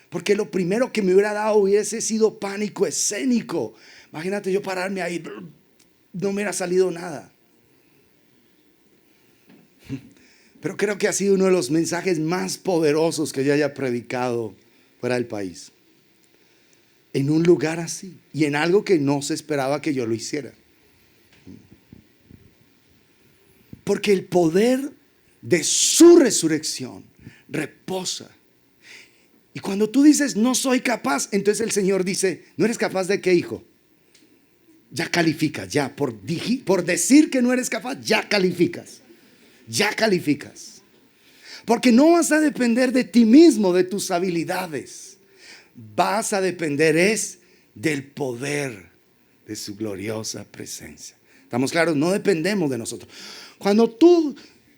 Porque lo primero que me hubiera dado hubiese sido pánico escénico. Imagínate yo pararme ahí, no me hubiera salido nada. Pero creo que ha sido uno de los mensajes más poderosos que yo haya predicado fuera del país. En un lugar así y en algo que no se esperaba que yo lo hiciera. Porque el poder de su resurrección reposa. Y cuando tú dices no soy capaz, entonces el Señor dice, ¿no eres capaz de qué, hijo? Ya calificas, ya por decir que no eres capaz, ya calificas. Ya calificas. Porque no vas a depender de ti mismo, de tus habilidades. Vas a depender del poder de su gloriosa presencia. ¿Estamos claros? No dependemos de nosotros. Cuando tú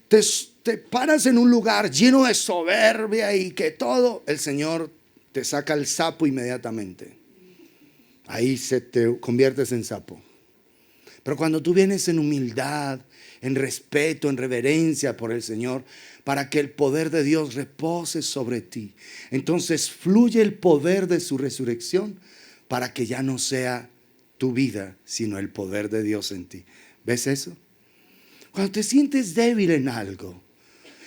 te paras en un lugar lleno de soberbia y que todo, el Señor te saca el sapo inmediatamente. Ahí te conviertes en sapo. Pero cuando tú vienes en humildad, en respeto, en reverencia por el Señor, para que el poder de Dios repose sobre ti, entonces fluye el poder de su resurrección para que ya no sea tu vida, sino el poder de Dios en ti. ¿Ves eso? Cuando te sientes débil en algo,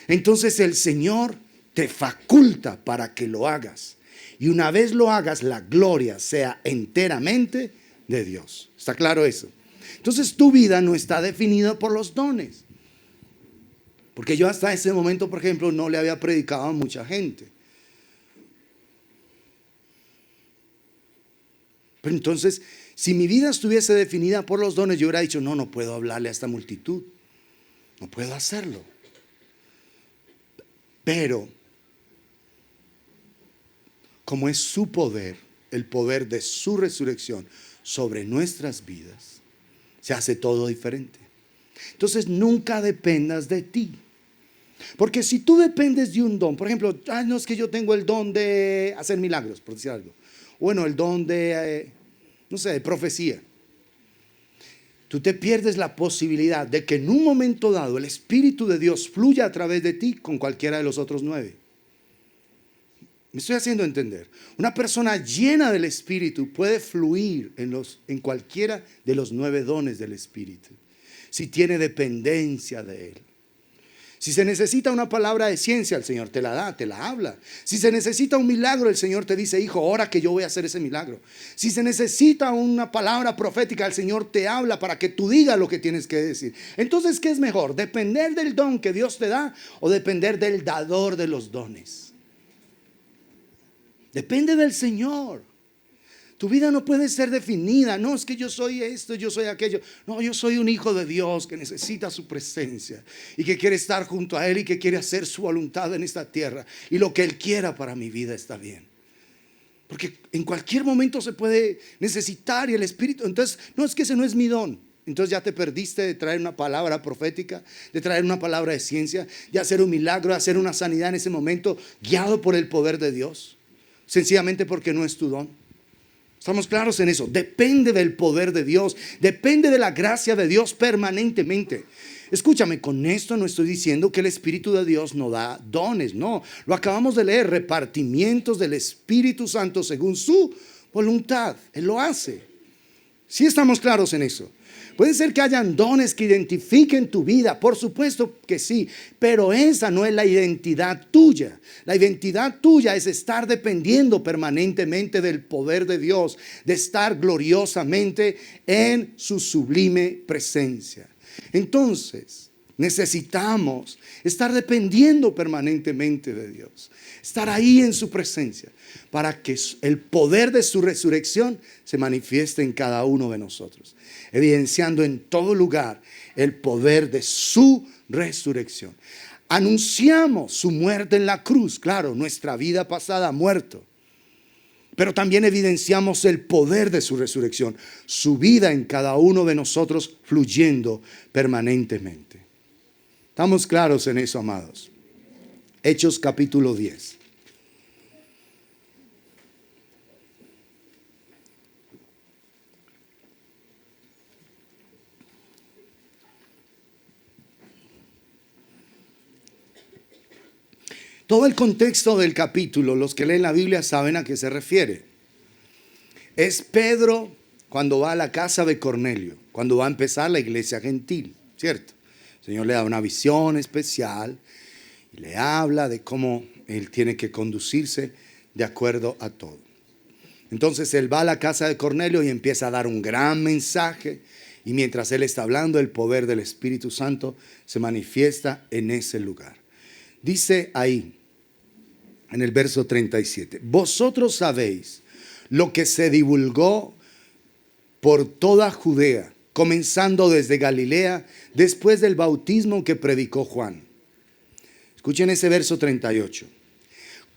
entonces el Señor te faculta para que lo hagas. Y una vez lo hagas, la gloria sea enteramente de Dios. ¿Está claro eso? Entonces tu vida no está definida por los dones. Porque yo hasta ese momento, por ejemplo, no le había predicado a mucha gente. Pero entonces, si mi vida estuviese definida por los dones, yo hubiera dicho, no puedo hablarle a esta multitud. No puedo hacerlo. Pero, como es su poder, el poder de su resurrección sobre nuestras vidas, se hace todo diferente. Entonces nunca dependas de ti. Porque si tú dependes de un don, por ejemplo, no es que yo tengo el don de hacer milagros, por decir algo. Bueno, el don de, de profecía. Tú te pierdes la posibilidad de que en un momento dado el Espíritu de Dios fluya a través de ti con cualquiera de los otros 9. Me estoy haciendo entender. Una persona llena del Espíritu puede fluir en cualquiera de los 9 dones del Espíritu, si tiene dependencia de Él. Si se necesita una palabra de ciencia, el Señor te la da, te la habla. Si se necesita un milagro, el Señor te dice, hijo, ora que yo voy a hacer ese milagro. Si se necesita una palabra profética, el Señor te habla para que tú digas lo que tienes que decir. Entonces, ¿qué es mejor? ¿Depender del don que Dios te da o depender del dador de los dones? Depende del Señor. Tu vida no puede ser definida. No, es que yo soy esto, yo soy aquello. No, yo soy un hijo de Dios que necesita su presencia y que quiere estar junto a Él y que quiere hacer su voluntad en esta tierra. Y lo que Él quiera para mi vida está bien. Porque en cualquier momento se puede necesitar y el Espíritu. Entonces, no, es que ese no es mi don. Entonces ya te perdiste de traer una palabra profética, de traer una palabra de ciencia, de hacer un milagro, de hacer una sanidad en ese momento, guiado por el poder de Dios. Sencillamente porque no es tu don. ¿Estamos claros en eso? Depende del poder de Dios, depende de la gracia de Dios permanentemente. Escúchame, con esto no estoy diciendo que el Espíritu de Dios no da dones, no. Lo acabamos de leer, repartimientos del Espíritu Santo según su voluntad. Él lo hace. ¿Sí estamos claros en eso? Puede ser que hayan dones que identifiquen tu vida, por supuesto que sí, pero esa no es la identidad tuya. La identidad tuya es estar dependiendo permanentemente del poder de Dios, de estar gloriosamente en su sublime presencia. Entonces, Necesitamos estar dependiendo permanentemente de Dios. Estar ahí en su presencia para que el poder de su resurrección se manifieste en cada uno de nosotros. Evidenciando en todo lugar el poder de su resurrección. Anunciamos su muerte en la cruz. Claro, nuestra vida pasada ha muerto. Pero también evidenciamos el poder de su resurrección. Su vida en cada uno de nosotros fluyendo permanentemente. ¿Estamos claros en eso, amados? Hechos capítulo 10. Todo el contexto del capítulo, los que leen la Biblia saben a qué se refiere. Es Pedro cuando va a la casa de Cornelio, cuando va a empezar la iglesia gentil, ¿cierto? El Señor le da una visión especial y le habla de cómo él tiene que conducirse de acuerdo a todo. Entonces él va a la casa de Cornelio y empieza a dar un gran mensaje. Y mientras él está hablando, el poder del Espíritu Santo se manifiesta en ese lugar. Dice ahí, en el verso 37, vosotros sabéis lo que se divulgó por toda Judea, comenzando desde Galilea, después del bautismo que predicó Juan. Escuchen ese verso 38.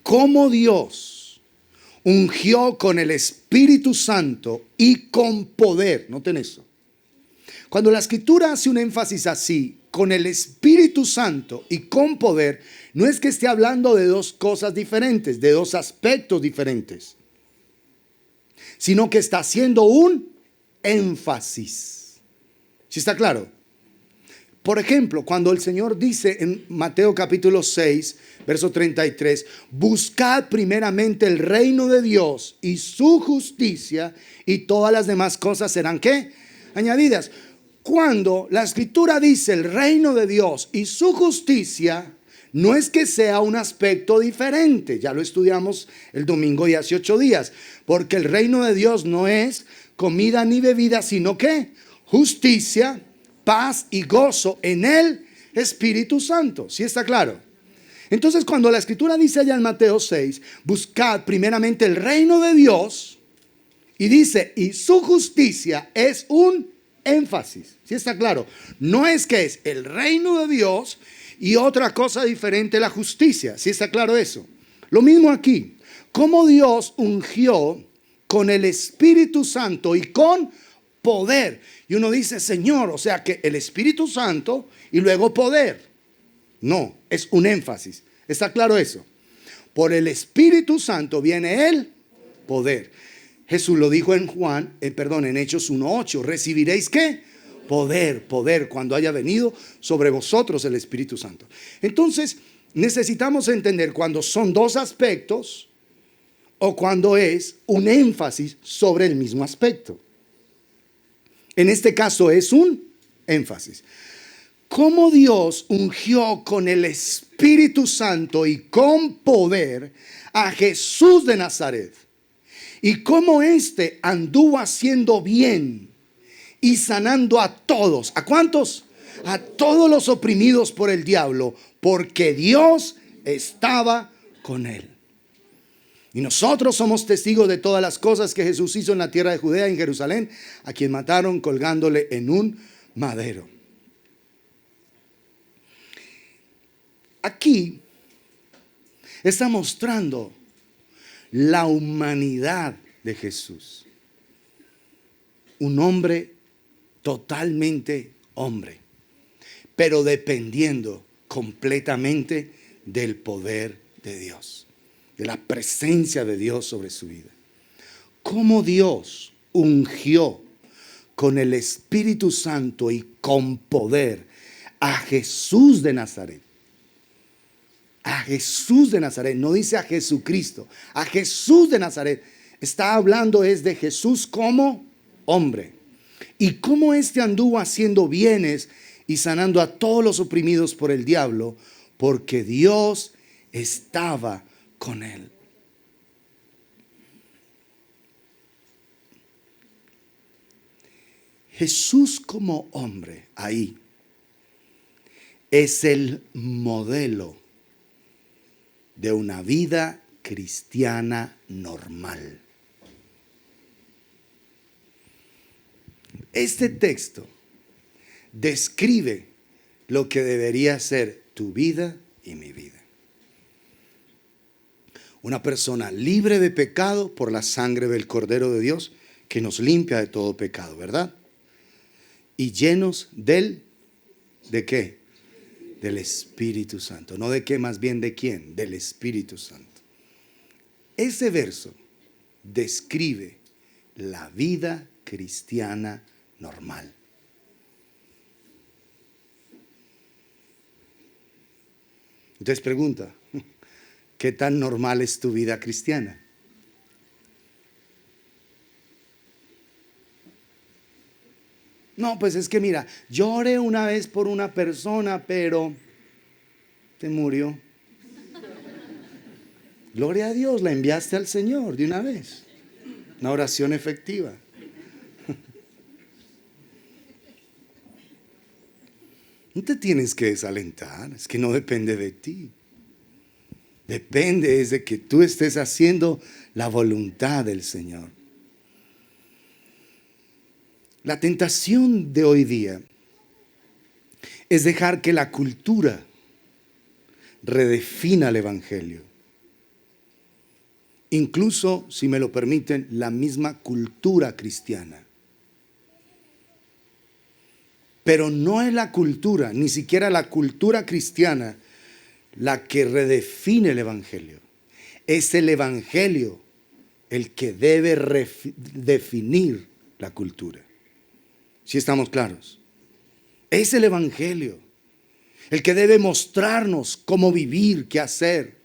Cómo Dios ungió con el Espíritu Santo y con poder. Noten eso. Cuando la Escritura hace un énfasis así, con el Espíritu Santo y con poder, no es que esté hablando de dos cosas diferentes, de dos aspectos diferentes, sino que está haciendo un énfasis. ¿Sí está claro? Por ejemplo, cuando el Señor dice en Mateo capítulo 6, verso 33, buscad primeramente el reino de Dios y su justicia, y todas las demás cosas serán, ¿qué? Añadidas. Cuando la Escritura dice el reino de Dios y su justicia, no es que sea un aspecto diferente. Ya lo estudiamos el domingo y hace 8 días. Porque el reino de Dios no es comida ni bebida, sino que justicia, paz y gozo en el Espíritu Santo. ¿Sí está claro? Entonces, cuando la Escritura dice allá en Mateo 6, buscad primeramente el reino de Dios, y dice, y su justicia, es un énfasis. ¿Sí está claro? No es que es el reino de Dios y otra cosa diferente, la justicia. ¿Sí está claro eso? Lo mismo aquí. Como Dios ungió con el Espíritu Santo y con poder. Y uno dice, Señor, o sea que el Espíritu Santo y luego poder. No, es un énfasis. ¿Está claro eso? Por el Espíritu Santo viene el poder. Jesús lo dijo en en Hechos 1:8. ¿Recibiréis qué? Poder cuando haya venido sobre vosotros el Espíritu Santo. Entonces, necesitamos entender cuando son dos aspectos o cuando es un énfasis sobre el mismo aspecto. En este caso es un énfasis. Cómo Dios ungió con el Espíritu Santo y con poder a Jesús de Nazaret. Y cómo éste anduvo haciendo bien y sanando a todos. ¿A cuántos? A todos los oprimidos por el diablo, porque Dios estaba con él. Y nosotros somos testigos de todas las cosas que Jesús hizo en la tierra de Judea, en Jerusalén, a quien mataron colgándole en un madero. Aquí está mostrando la humanidad de Jesús. Un hombre totalmente hombre, pero dependiendo completamente del poder de Dios, de la presencia de Dios sobre su vida. Cómo Dios ungió con el Espíritu Santo y con poder a Jesús de Nazaret. A Jesús de Nazaret, no dice a Jesucristo, a Jesús de Nazaret. Está hablando es de Jesús como hombre. Y cómo éste anduvo haciendo bienes y sanando a todos los oprimidos por el diablo, porque Dios estaba con él. Jesús como hombre ahí es el modelo de una vida cristiana normal. Este texto describe lo que debería ser tu vida y mi vida. Una persona libre de pecado por la sangre del Cordero de Dios que nos limpia de todo pecado, ¿verdad? Y llenos ¿de qué? Del Espíritu Santo. No de qué, más bien de quién, del Espíritu Santo. Ese verso describe la vida cristiana normal. Entonces pregunta, ¿qué tan normal es tu vida cristiana? No, pues es que mira, yo oré una vez por una persona, pero se murió. Gloria a Dios, la enviaste al Señor de una vez. Una oración efectiva. No te tienes que desalentar, es que no depende de ti. Depende es de que tú estés haciendo la voluntad del Señor. La tentación de hoy día es dejar que la cultura redefina el Evangelio. Incluso, si me lo permiten, la misma cultura cristiana. Pero no es la cultura, ni siquiera la cultura cristiana, la que redefine el Evangelio. Es el Evangelio el que debe definir la cultura. ¿Sí estamos claros? Es el Evangelio el que debe mostrarnos cómo vivir, qué hacer.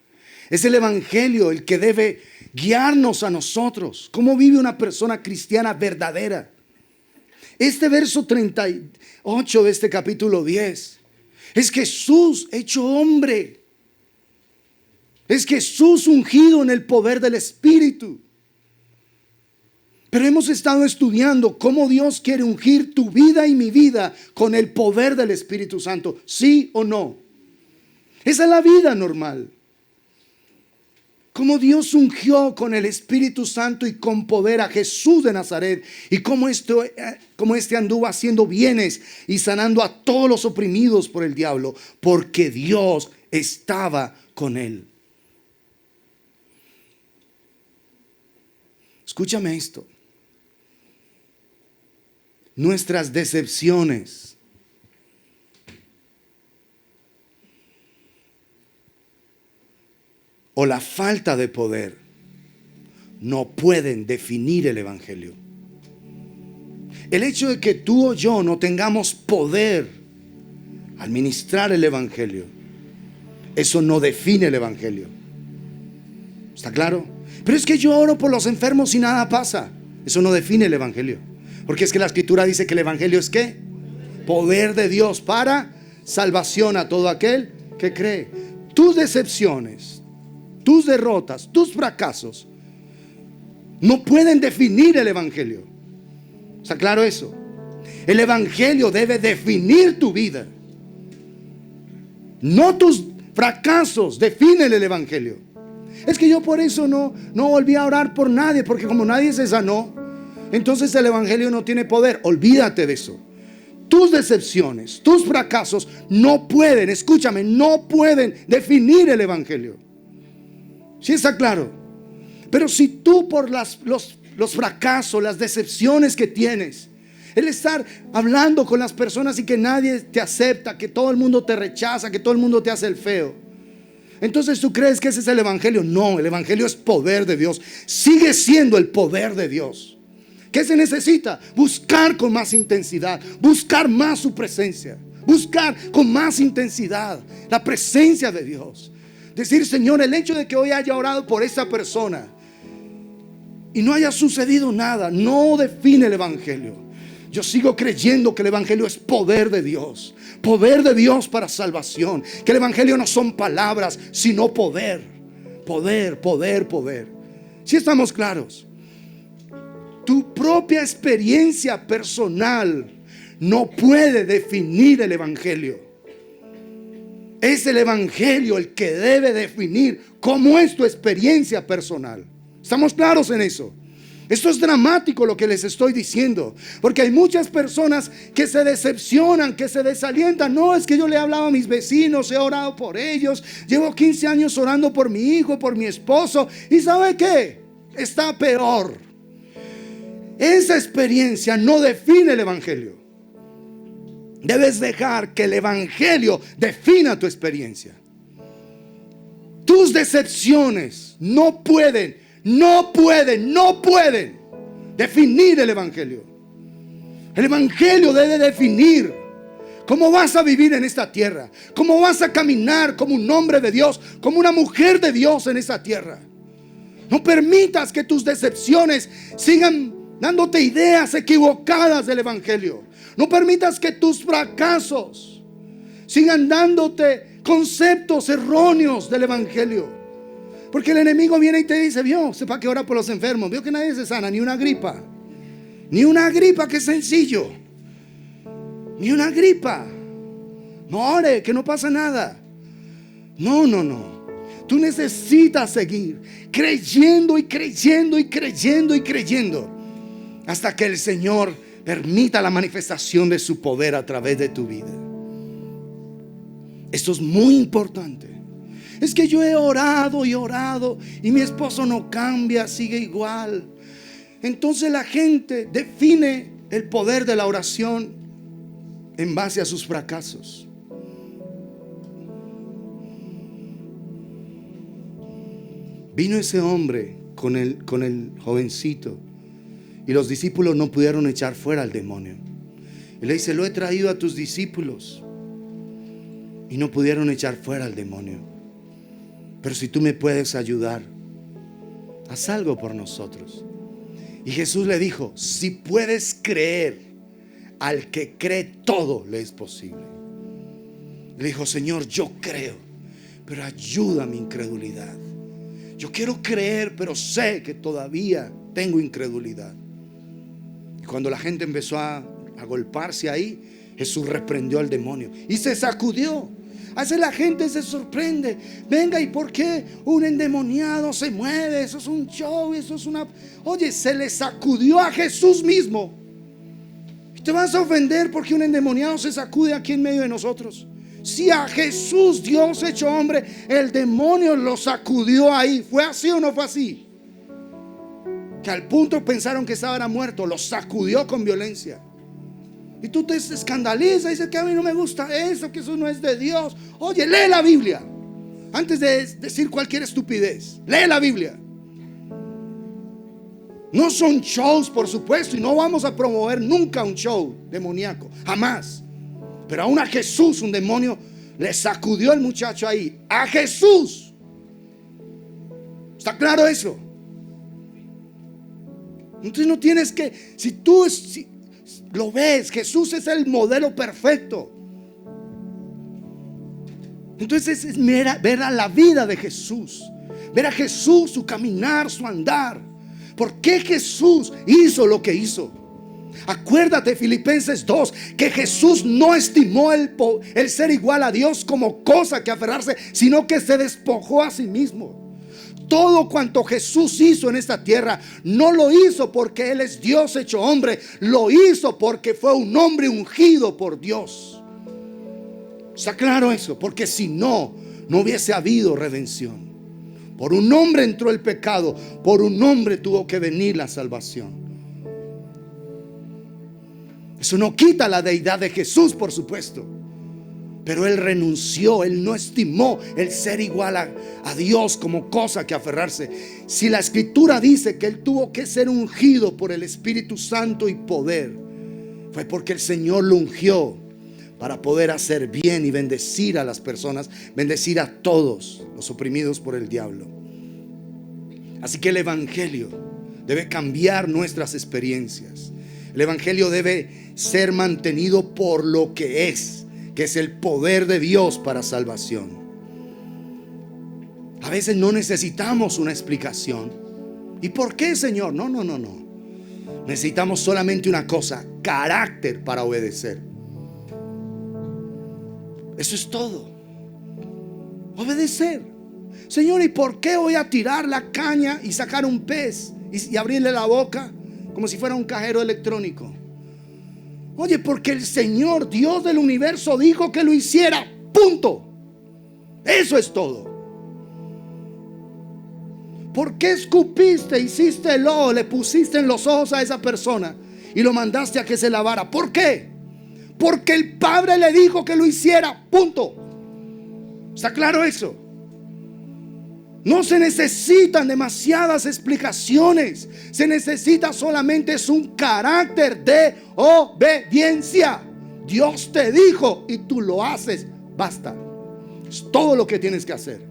Es el Evangelio el que debe guiarnos a nosotros, cómo vive una persona cristiana verdadera. Este verso 38 de este capítulo 10 es Jesús hecho hombre. Es Jesús ungido en el poder del Espíritu. Pero hemos estado estudiando cómo Dios quiere ungir tu vida y mi vida con el poder del Espíritu Santo. ¿Sí o no? Esa es la vida normal. Cómo Dios ungió con el Espíritu Santo y con poder a Jesús de Nazaret. Y cómo este anduvo haciendo bienes y sanando a todos los oprimidos por el diablo. Porque Dios estaba con él. Escúchame esto. Nuestras decepciones o la falta de poder no pueden definir el Evangelio. El hecho de que tú o yo no tengamos poder al ministrar el Evangelio, eso no define el Evangelio. ¿Está claro? Pero es que yo oro por los enfermos y nada pasa. Eso no define el Evangelio. Porque es que la Escritura dice que el Evangelio es ¿qué? Poder de Dios para salvación a todo aquel que cree. Tus decepciones, tus derrotas, tus fracasos no pueden definir el Evangelio. ¿Está claro eso? El Evangelio debe definir tu vida. No tus fracasos definen el Evangelio. Es que yo por eso no volví a orar por nadie, porque como nadie se sanó, entonces el Evangelio no tiene poder. Olvídate de eso. Tus decepciones, tus fracasos no pueden, escúchame, no pueden definir el Evangelio. ¿Sí está claro? Pero si tú por los fracasos, las decepciones que tienes, el estar hablando con las personas y que nadie te acepta, que todo el mundo te rechaza, que todo el mundo te hace el feo, entonces tú crees que ese es el Evangelio. No, el Evangelio es poder de Dios. Sigue siendo el poder de Dios. ¿Qué se necesita? Buscar con más intensidad, buscar más su presencia, buscar con más intensidad la presencia de Dios. Decir, Señor, el hecho de que hoy haya orado por esa persona y no haya sucedido nada, no define el Evangelio. Yo sigo creyendo que el Evangelio es poder de Dios para salvación. Que el Evangelio no son palabras, sino poder. Poder, poder, poder. ¿Sí estamos claros? Tu propia experiencia personal no puede definir el Evangelio. Es el evangelio el que debe definir cómo es tu experiencia personal. ¿Estamos claros en eso? Esto es dramático lo que les estoy diciendo, porque hay muchas personas que se decepcionan, que se desalientan. No, es que yo le he hablado a mis vecinos, he orado por ellos, llevo 15 años orando por mi hijo, por mi esposo, y ¿sabe qué? Está peor. Esa experiencia no define el evangelio. Debes dejar que el evangelio defina tu experiencia. Tus decepciones no pueden definir el evangelio. El evangelio debe definir cómo vas a vivir en esta tierra, cómo vas a caminar como un hombre de Dios, como una mujer de Dios en esta tierra. No permitas que tus decepciones sigan dándote ideas equivocadas del evangelio. No permitas que tus fracasos sigan dándote conceptos erróneos del evangelio. Porque el enemigo viene y te dice: vio, sepa que ora por los enfermos. Vio que nadie se sana, ni una gripa. Ni una gripa, que es sencillo. Ni una gripa. No ore, que no pasa nada. No. Tú necesitas seguir creyendo y creyendo y creyendo y creyendo hasta que el Señor permita la manifestación de su poder a través de tu vida. Esto es muy importante. Es que yo he orado y mi esposo no cambia, sigue igual. Entonces la gente define el poder de la oración en base a sus fracasos. Vino ese hombre con el jovencito y los discípulos no pudieron echar fuera al demonio. Y le dice: lo he traído a tus discípulos y no pudieron echar fuera al demonio. Pero si tú me puedes ayudar, haz algo por nosotros. Y Jesús le dijo: si puedes creer, al que cree todo le es posible. Le dijo: Señor, yo creo, pero ayuda mi incredulidad. Yo quiero creer, pero sé que todavía tengo incredulidad. Y cuando la gente empezó a golpearse ahí, Jesús reprendió al demonio y se sacudió. A veces la gente se sorprende. Venga, ¿y por qué un endemoniado se mueve? Eso es un show, eso es una... Oye, se le sacudió a Jesús mismo. ¿Y te vas a ofender porque un endemoniado se sacude aquí en medio de nosotros? Si a Jesús, Dios hecho hombre, el demonio lo sacudió ahí. ¿Fue así o no fue así? Que al punto pensaron que estaba muerto. Lo sacudió con violencia. Y tú te escandalizas y dices que a mí no me gusta eso, que eso no es de Dios. Oye, lee la Biblia antes de decir cualquier estupidez. Lee la Biblia. No son shows, por supuesto, y no vamos a promover nunca un show demoníaco, jamás. Pero aún a Jesús un demonio le sacudió al muchacho ahí. A Jesús. ¿Está claro eso? Entonces no tienes que, si lo ves, Jesús es el modelo perfecto. Entonces es ver a la vida de Jesús, ver a Jesús, su caminar, su andar. ¿Por qué Jesús hizo lo que hizo? Acuérdate, Filipenses 2, que Jesús no estimó el ser igual a Dios como cosa que aferrarse, sino que se despojó a sí mismo. Todo cuanto Jesús hizo en esta tierra, no lo hizo porque Él es Dios hecho hombre. Lo hizo porque fue un hombre ungido por Dios. ¿Está claro eso? Porque si no, no hubiese habido redención. Por un hombre entró el pecado, por un hombre tuvo que venir la salvación. Eso no quita la deidad de Jesús, por supuesto. Pero Él renunció, Él no estimó el ser igual a Dios como cosa que aferrarse. Si la Escritura dice que Él tuvo que ser ungido por el Espíritu Santo y poder, fue porque el Señor lo ungió para poder hacer bien y bendecir a las personas, bendecir a todos los oprimidos por el diablo. Así que el Evangelio debe cambiar nuestras experiencias. El Evangelio debe ser mantenido por lo que es el poder de Dios para salvación. A veces no necesitamos una explicación. ¿Y por qué, Señor? No. Necesitamos solamente una cosa: carácter para obedecer. Eso es todo. Obedecer. Señor, ¿y por qué voy a tirar la caña y sacar un pez y abrirle la boca como si fuera un cajero electrónico? Oye, porque el Señor, Dios del universo, dijo que lo hiciera. Punto. Eso es todo. ¿Por qué escupiste, hiciste el lodo, le pusiste en los ojos a esa persona y lo mandaste a que se lavara? ¿Por qué? Porque el Padre le dijo que lo hiciera. Punto. ¿Está claro eso? No se necesitan demasiadas explicaciones. Se necesita solamente es un carácter de obediencia. Dios te dijo y tú lo haces. Basta. Es todo lo que tienes que hacer.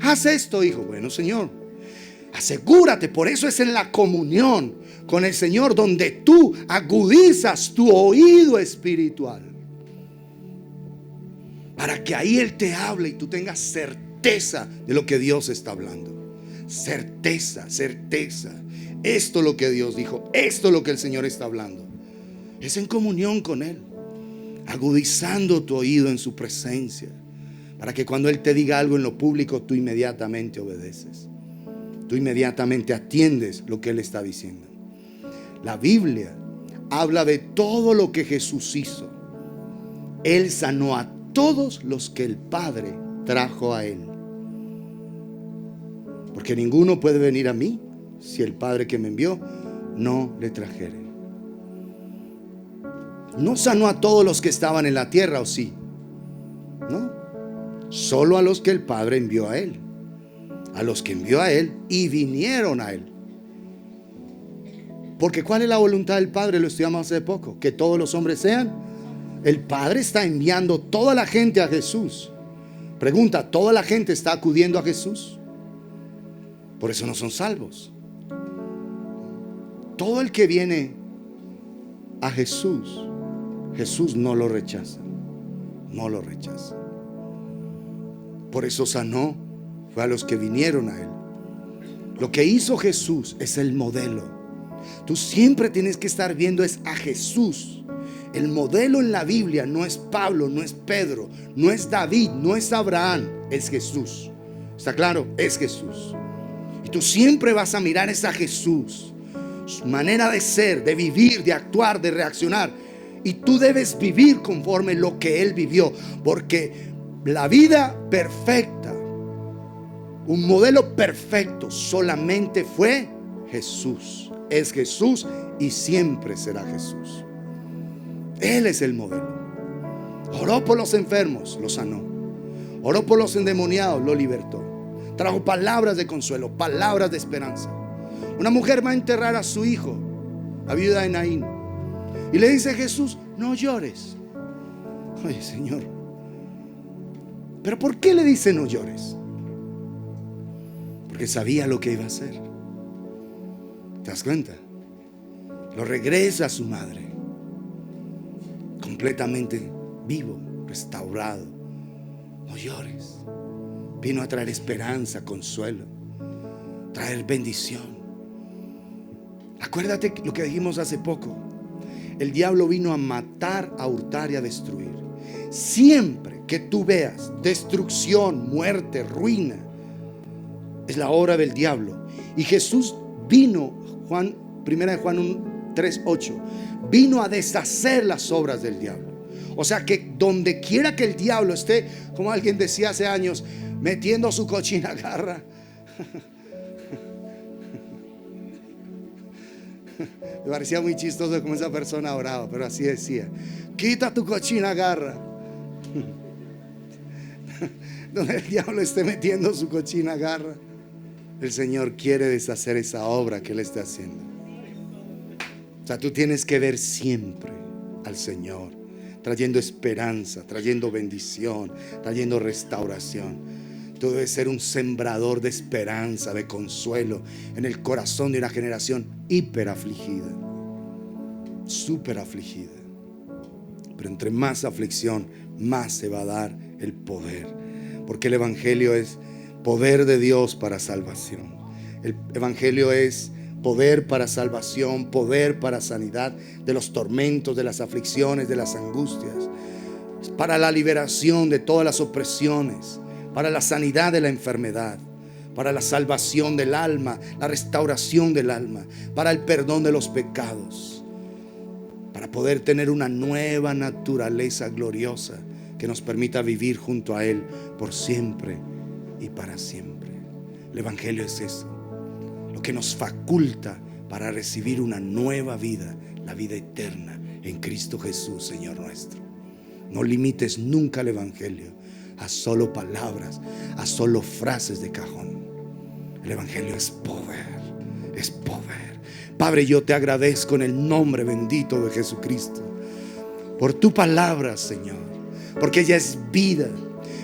Haz esto, hijo. Bueno, Señor, asegúrate. Por eso es en la comunión con el Señor donde tú agudizas tu oído espiritual, para que ahí Él te hable y tú tengas certeza de lo que Dios está hablando. Certeza, certeza. Esto es lo que Dios dijo. Esto es lo que el Señor está hablando. Es en comunión con Él, agudizando tu oído en su presencia, para que cuando Él te diga algo en lo público, tú inmediatamente obedeces. Tú inmediatamente atiendes lo que Él está diciendo. La Biblia habla de todo lo que Jesús hizo. Él sanó a todos los que el Padre trajo a Él. Porque ninguno puede venir a mí si el Padre que me envió no le trajere. No sanó a todos los que estaban en la tierra, ¿o sí? No, solo a los que el Padre envió a Él. A los que envió a Él y vinieron a Él. Porque ¿cuál es la voluntad del Padre? Lo estudiamos hace poco. Que todos los hombres sean. El Padre está enviando toda la gente a Jesús. Pregunta, ¿toda la gente está acudiendo a Jesús? Por eso no son salvos. Todo el que viene a Jesús, Jesús no lo rechaza. No lo rechaza. Por eso sanó, fue a los que vinieron a Él. Lo que hizo Jesús es el modelo. Tú siempre tienes que estar viendo es a Jesús. El modelo en la Biblia no es Pablo, no es Pedro, no es David, no es Abraham, es Jesús. ¿Está claro? Es Jesús. Y tú siempre vas a mirar es a Jesús. Su manera de ser, de vivir, de actuar, de reaccionar. Y tú debes vivir conforme lo que Él vivió. Porque la vida perfecta, un modelo perfecto, solamente fue Jesús. Es Jesús y siempre será Jesús. Él es el modelo. Oró por los enfermos, los sanó. Oró por los endemoniados, los libertó. Trajo palabras de consuelo, palabras de esperanza. Una mujer va a enterrar a su hijo, la viuda de Naín, y le dice a Jesús: no llores. Oye, Señor, ¿pero por qué le dice no llores? Porque sabía lo que iba a hacer. ¿Te das cuenta? Lo regresa a su madre, completamente vivo, restaurado. No llores. Vino a traer esperanza, consuelo, traer bendición. Acuérdate lo que dijimos hace poco. El diablo vino a matar, a hurtar y a destruir. Siempre que tú veas destrucción, muerte, ruina, es la obra del diablo. Y Jesús vino, primera de Juan 3:8, vino a deshacer las obras del diablo. O sea que donde quiera que el diablo esté, como alguien decía hace años, metiendo su cochina garra. Me parecía muy chistoso como esa persona oraba, pero así decía: quita tu cochina garra. Donde el diablo esté metiendo su cochina garra, el Señor quiere deshacer esa obra que Él está haciendo. O sea, tú tienes que ver siempre al Señor trayendo esperanza, trayendo bendición, trayendo restauración. Tú debes ser un sembrador de esperanza, de consuelo en el corazón de una generación hiper afligida, súper afligida. Pero entre más aflicción, más se va a dar el poder, porque el Evangelio es poder de Dios para salvación. El Evangelio es poder para salvación, poder para sanidad de los tormentos, de las aflicciones, de las angustias. Es para la liberación de todas las opresiones, para la sanidad de la enfermedad, para la salvación del alma, la restauración del alma, para el perdón de los pecados, para poder tener una nueva naturaleza gloriosa que nos permita vivir junto a Él por siempre y para siempre. El Evangelio es eso, lo que nos faculta para recibir una nueva vida, la vida eterna en Cristo Jesús, Señor nuestro. No limites nunca el Evangelio a solo palabras, a solo frases de cajón. El Evangelio es poder, es poder. Padre, yo te agradezco en el nombre bendito de Jesucristo por tu palabra, Señor, porque ella es vida.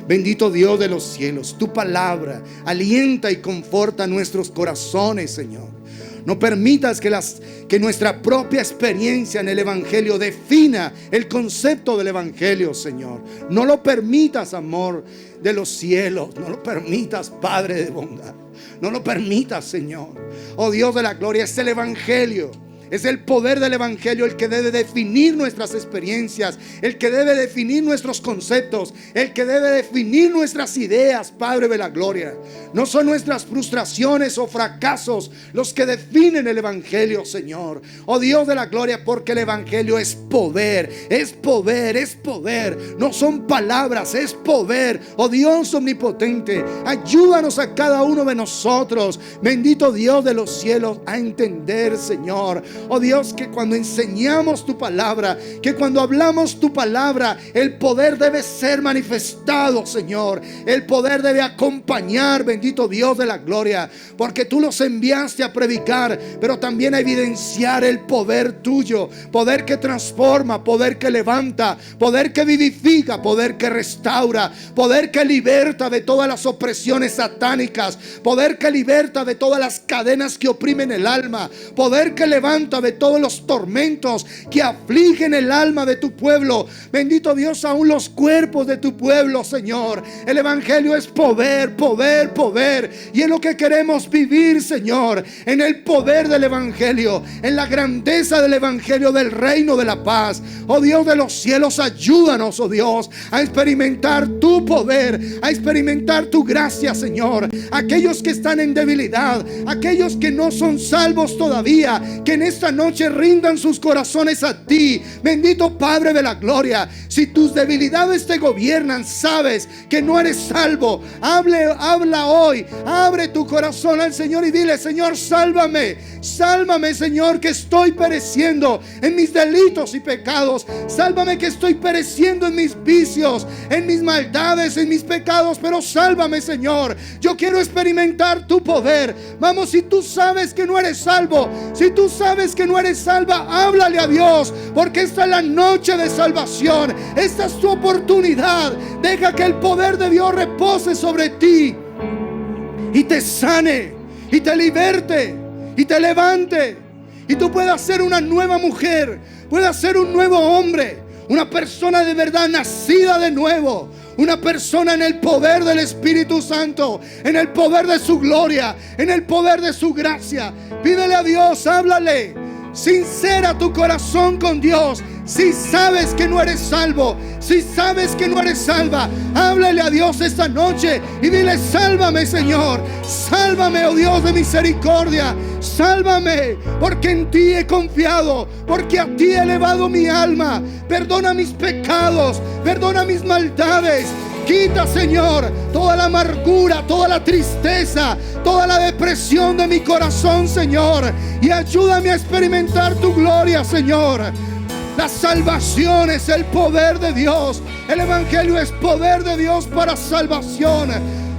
Bendito Dios de los cielos, tu palabra alienta y conforta nuestros corazones, Señor. No permitas que nuestra propia experiencia en el Evangelio defina el concepto del Evangelio, Señor. No lo permitas, amor de los cielos. No lo permitas, Padre de bondad. No lo permitas, Señor. Oh Dios de la gloria, es el Evangelio. Es el poder del Evangelio el que debe definir nuestras experiencias, el que debe definir nuestros conceptos, el que debe definir nuestras ideas, Padre de la gloria. No son nuestras frustraciones o fracasos los que definen el Evangelio, Señor. Oh Dios de la gloria, porque el Evangelio es poder, es poder, es poder. No son palabras, es poder. Oh Dios omnipotente, ayúdanos a cada uno de nosotros, bendito Dios de los cielos, a entender, Señor. Oh Dios, que cuando enseñamos tu palabra, que cuando hablamos tu palabra, el poder debe ser manifestado, Señor. El poder debe acompañar, bendito Dios de la gloria, porque tú los enviaste a predicar, pero también a evidenciar el poder tuyo. Poder que transforma, poder que levanta, poder que vivifica, poder que restaura, poder que liberta de todas las opresiones satánicas, poder que liberta de todas las cadenas que oprimen el alma, poder que levanta de todos los tormentos que afligen el alma de tu pueblo. Bendito Dios, aún los cuerpos de tu pueblo, Señor. El Evangelio es poder, poder, poder. Y es lo que queremos vivir, Señor, en el poder del Evangelio, en la grandeza del Evangelio del reino de la paz. Oh Dios de los cielos, ayúdanos, oh Dios, a experimentar tu poder, a experimentar tu gracia, Señor. Aquellos que están en debilidad, aquellos que no son salvos todavía, que en esta noche rindan sus corazones a ti, bendito Padre de la gloria. Si tus debilidades te gobiernan, sabes que no eres salvo. Habla hoy, abre tu corazón al Señor y dile: Señor, sálvame, sálvame, Señor, que estoy pereciendo en mis delitos y pecados. Sálvame, que estoy pereciendo en mis vicios, en mis maldades, en mis pecados. Pero sálvame, Señor, yo quiero experimentar tu poder. Vamos, si tú sabes que no eres salvo, si tú sabes que no eres salva, háblale a Dios, porque esta es la noche de salvación. Esta es tu oportunidad. Deja que el poder de Dios repose sobre ti y te sane y te liberte y te levante, y tú puedas ser una nueva mujer, puedas ser un nuevo hombre, una persona de verdad nacida de nuevo, una persona en el poder del Espíritu Santo, en el poder de su gloria, en el poder de su gracia. Pídele a Dios, háblale, sincera tu corazón con Dios. Si sabes que no eres salvo, si sabes que no eres salva, háblale a Dios esta noche y dile: sálvame, Señor, sálvame, oh Dios de misericordia, sálvame, porque en ti he confiado, porque a ti he elevado mi alma. Perdona mis pecados, perdona mis maldades. Quita, Señor, toda la amargura, toda la tristeza, toda la depresión de mi corazón, Señor, y ayúdame a experimentar tu gloria, Señor. La salvación es el poder de Dios. El Evangelio es poder de Dios para salvación.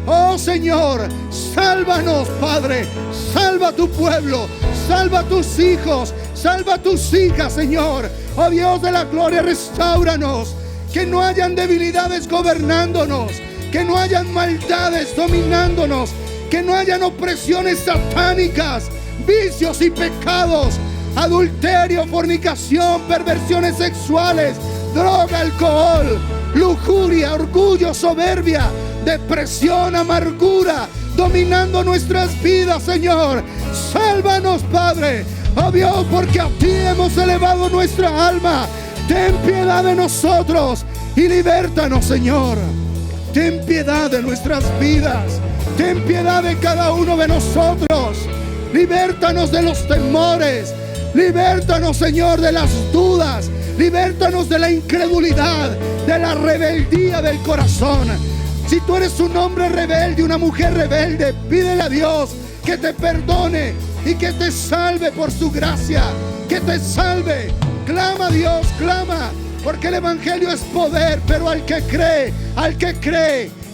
Oh Señor, sálvanos, Padre. Salva a tu pueblo, salva a tus hijos, salva a tus hijas, Señor. Oh Dios de la gloria, restáuranos. Que no hayan debilidades gobernándonos, que no hayan maldades dominándonos, que no hayan opresiones satánicas, vicios y pecados, adulterio, fornicación, perversiones sexuales, droga, alcohol, lujuria, orgullo, soberbia, depresión, amargura, dominando nuestras vidas, Señor. Sálvanos, Padre. Oh Dios, porque a ti hemos elevado nuestra alma. Ten piedad de nosotros y libértanos, Señor. ten piedad de nuestras vidas. Ten piedad de cada uno de nosotros. Libértanos de los temores. Libértanos, Señor, de las dudas. Libértanos de la incredulidad, de la rebeldía del corazón. Si tú eres un hombre rebelde, una mujer rebelde, pídele a Dios que te perdone y que te salve por su gracia. Que te salve. Clama a Dios, clama. Porque el evangelio es poder, pero al que cree,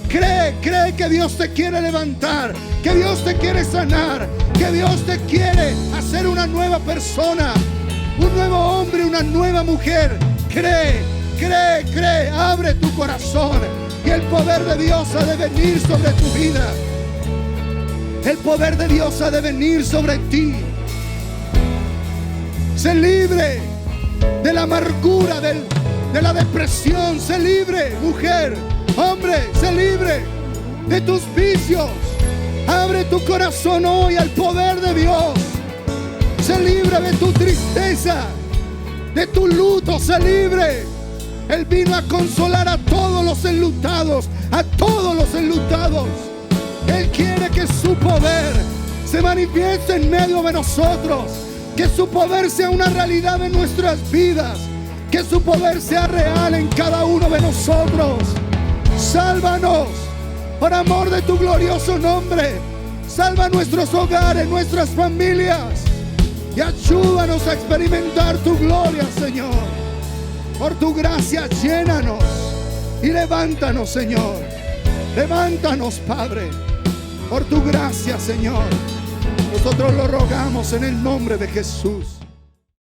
cree que Dios te quiere levantar, que Dios te quiere sanar, que Dios te quiere hacer una nueva persona, un nuevo hombre, una nueva mujer. Cree, abre tu corazón y el poder de Dios ha de venir sobre tu vida. El poder de Dios ha de venir sobre ti. Sé libre de la amargura, de la depresión. Sé libre, mujer, hombre, sé libre de tus vicios. Abre tu corazón hoy al poder de Dios. Sé libre de tu tristeza, de tu luto. Sé libre. Él vino a consolar a todos los enlutados, a todos los enlutados. Él quiere que su poder se manifieste en medio de nosotros, que su poder sea una realidad en nuestras vidas, que su poder sea real en cada uno de nosotros. Sálvanos por amor de tu glorioso nombre. Salva nuestros hogares, nuestras familias, y ayúdanos a experimentar tu gloria, Señor. Por tu gracia, llénanos y levántanos, Señor. Levántanos, Padre, por tu gracia, Señor. Nosotros lo rogamos en el nombre de Jesús.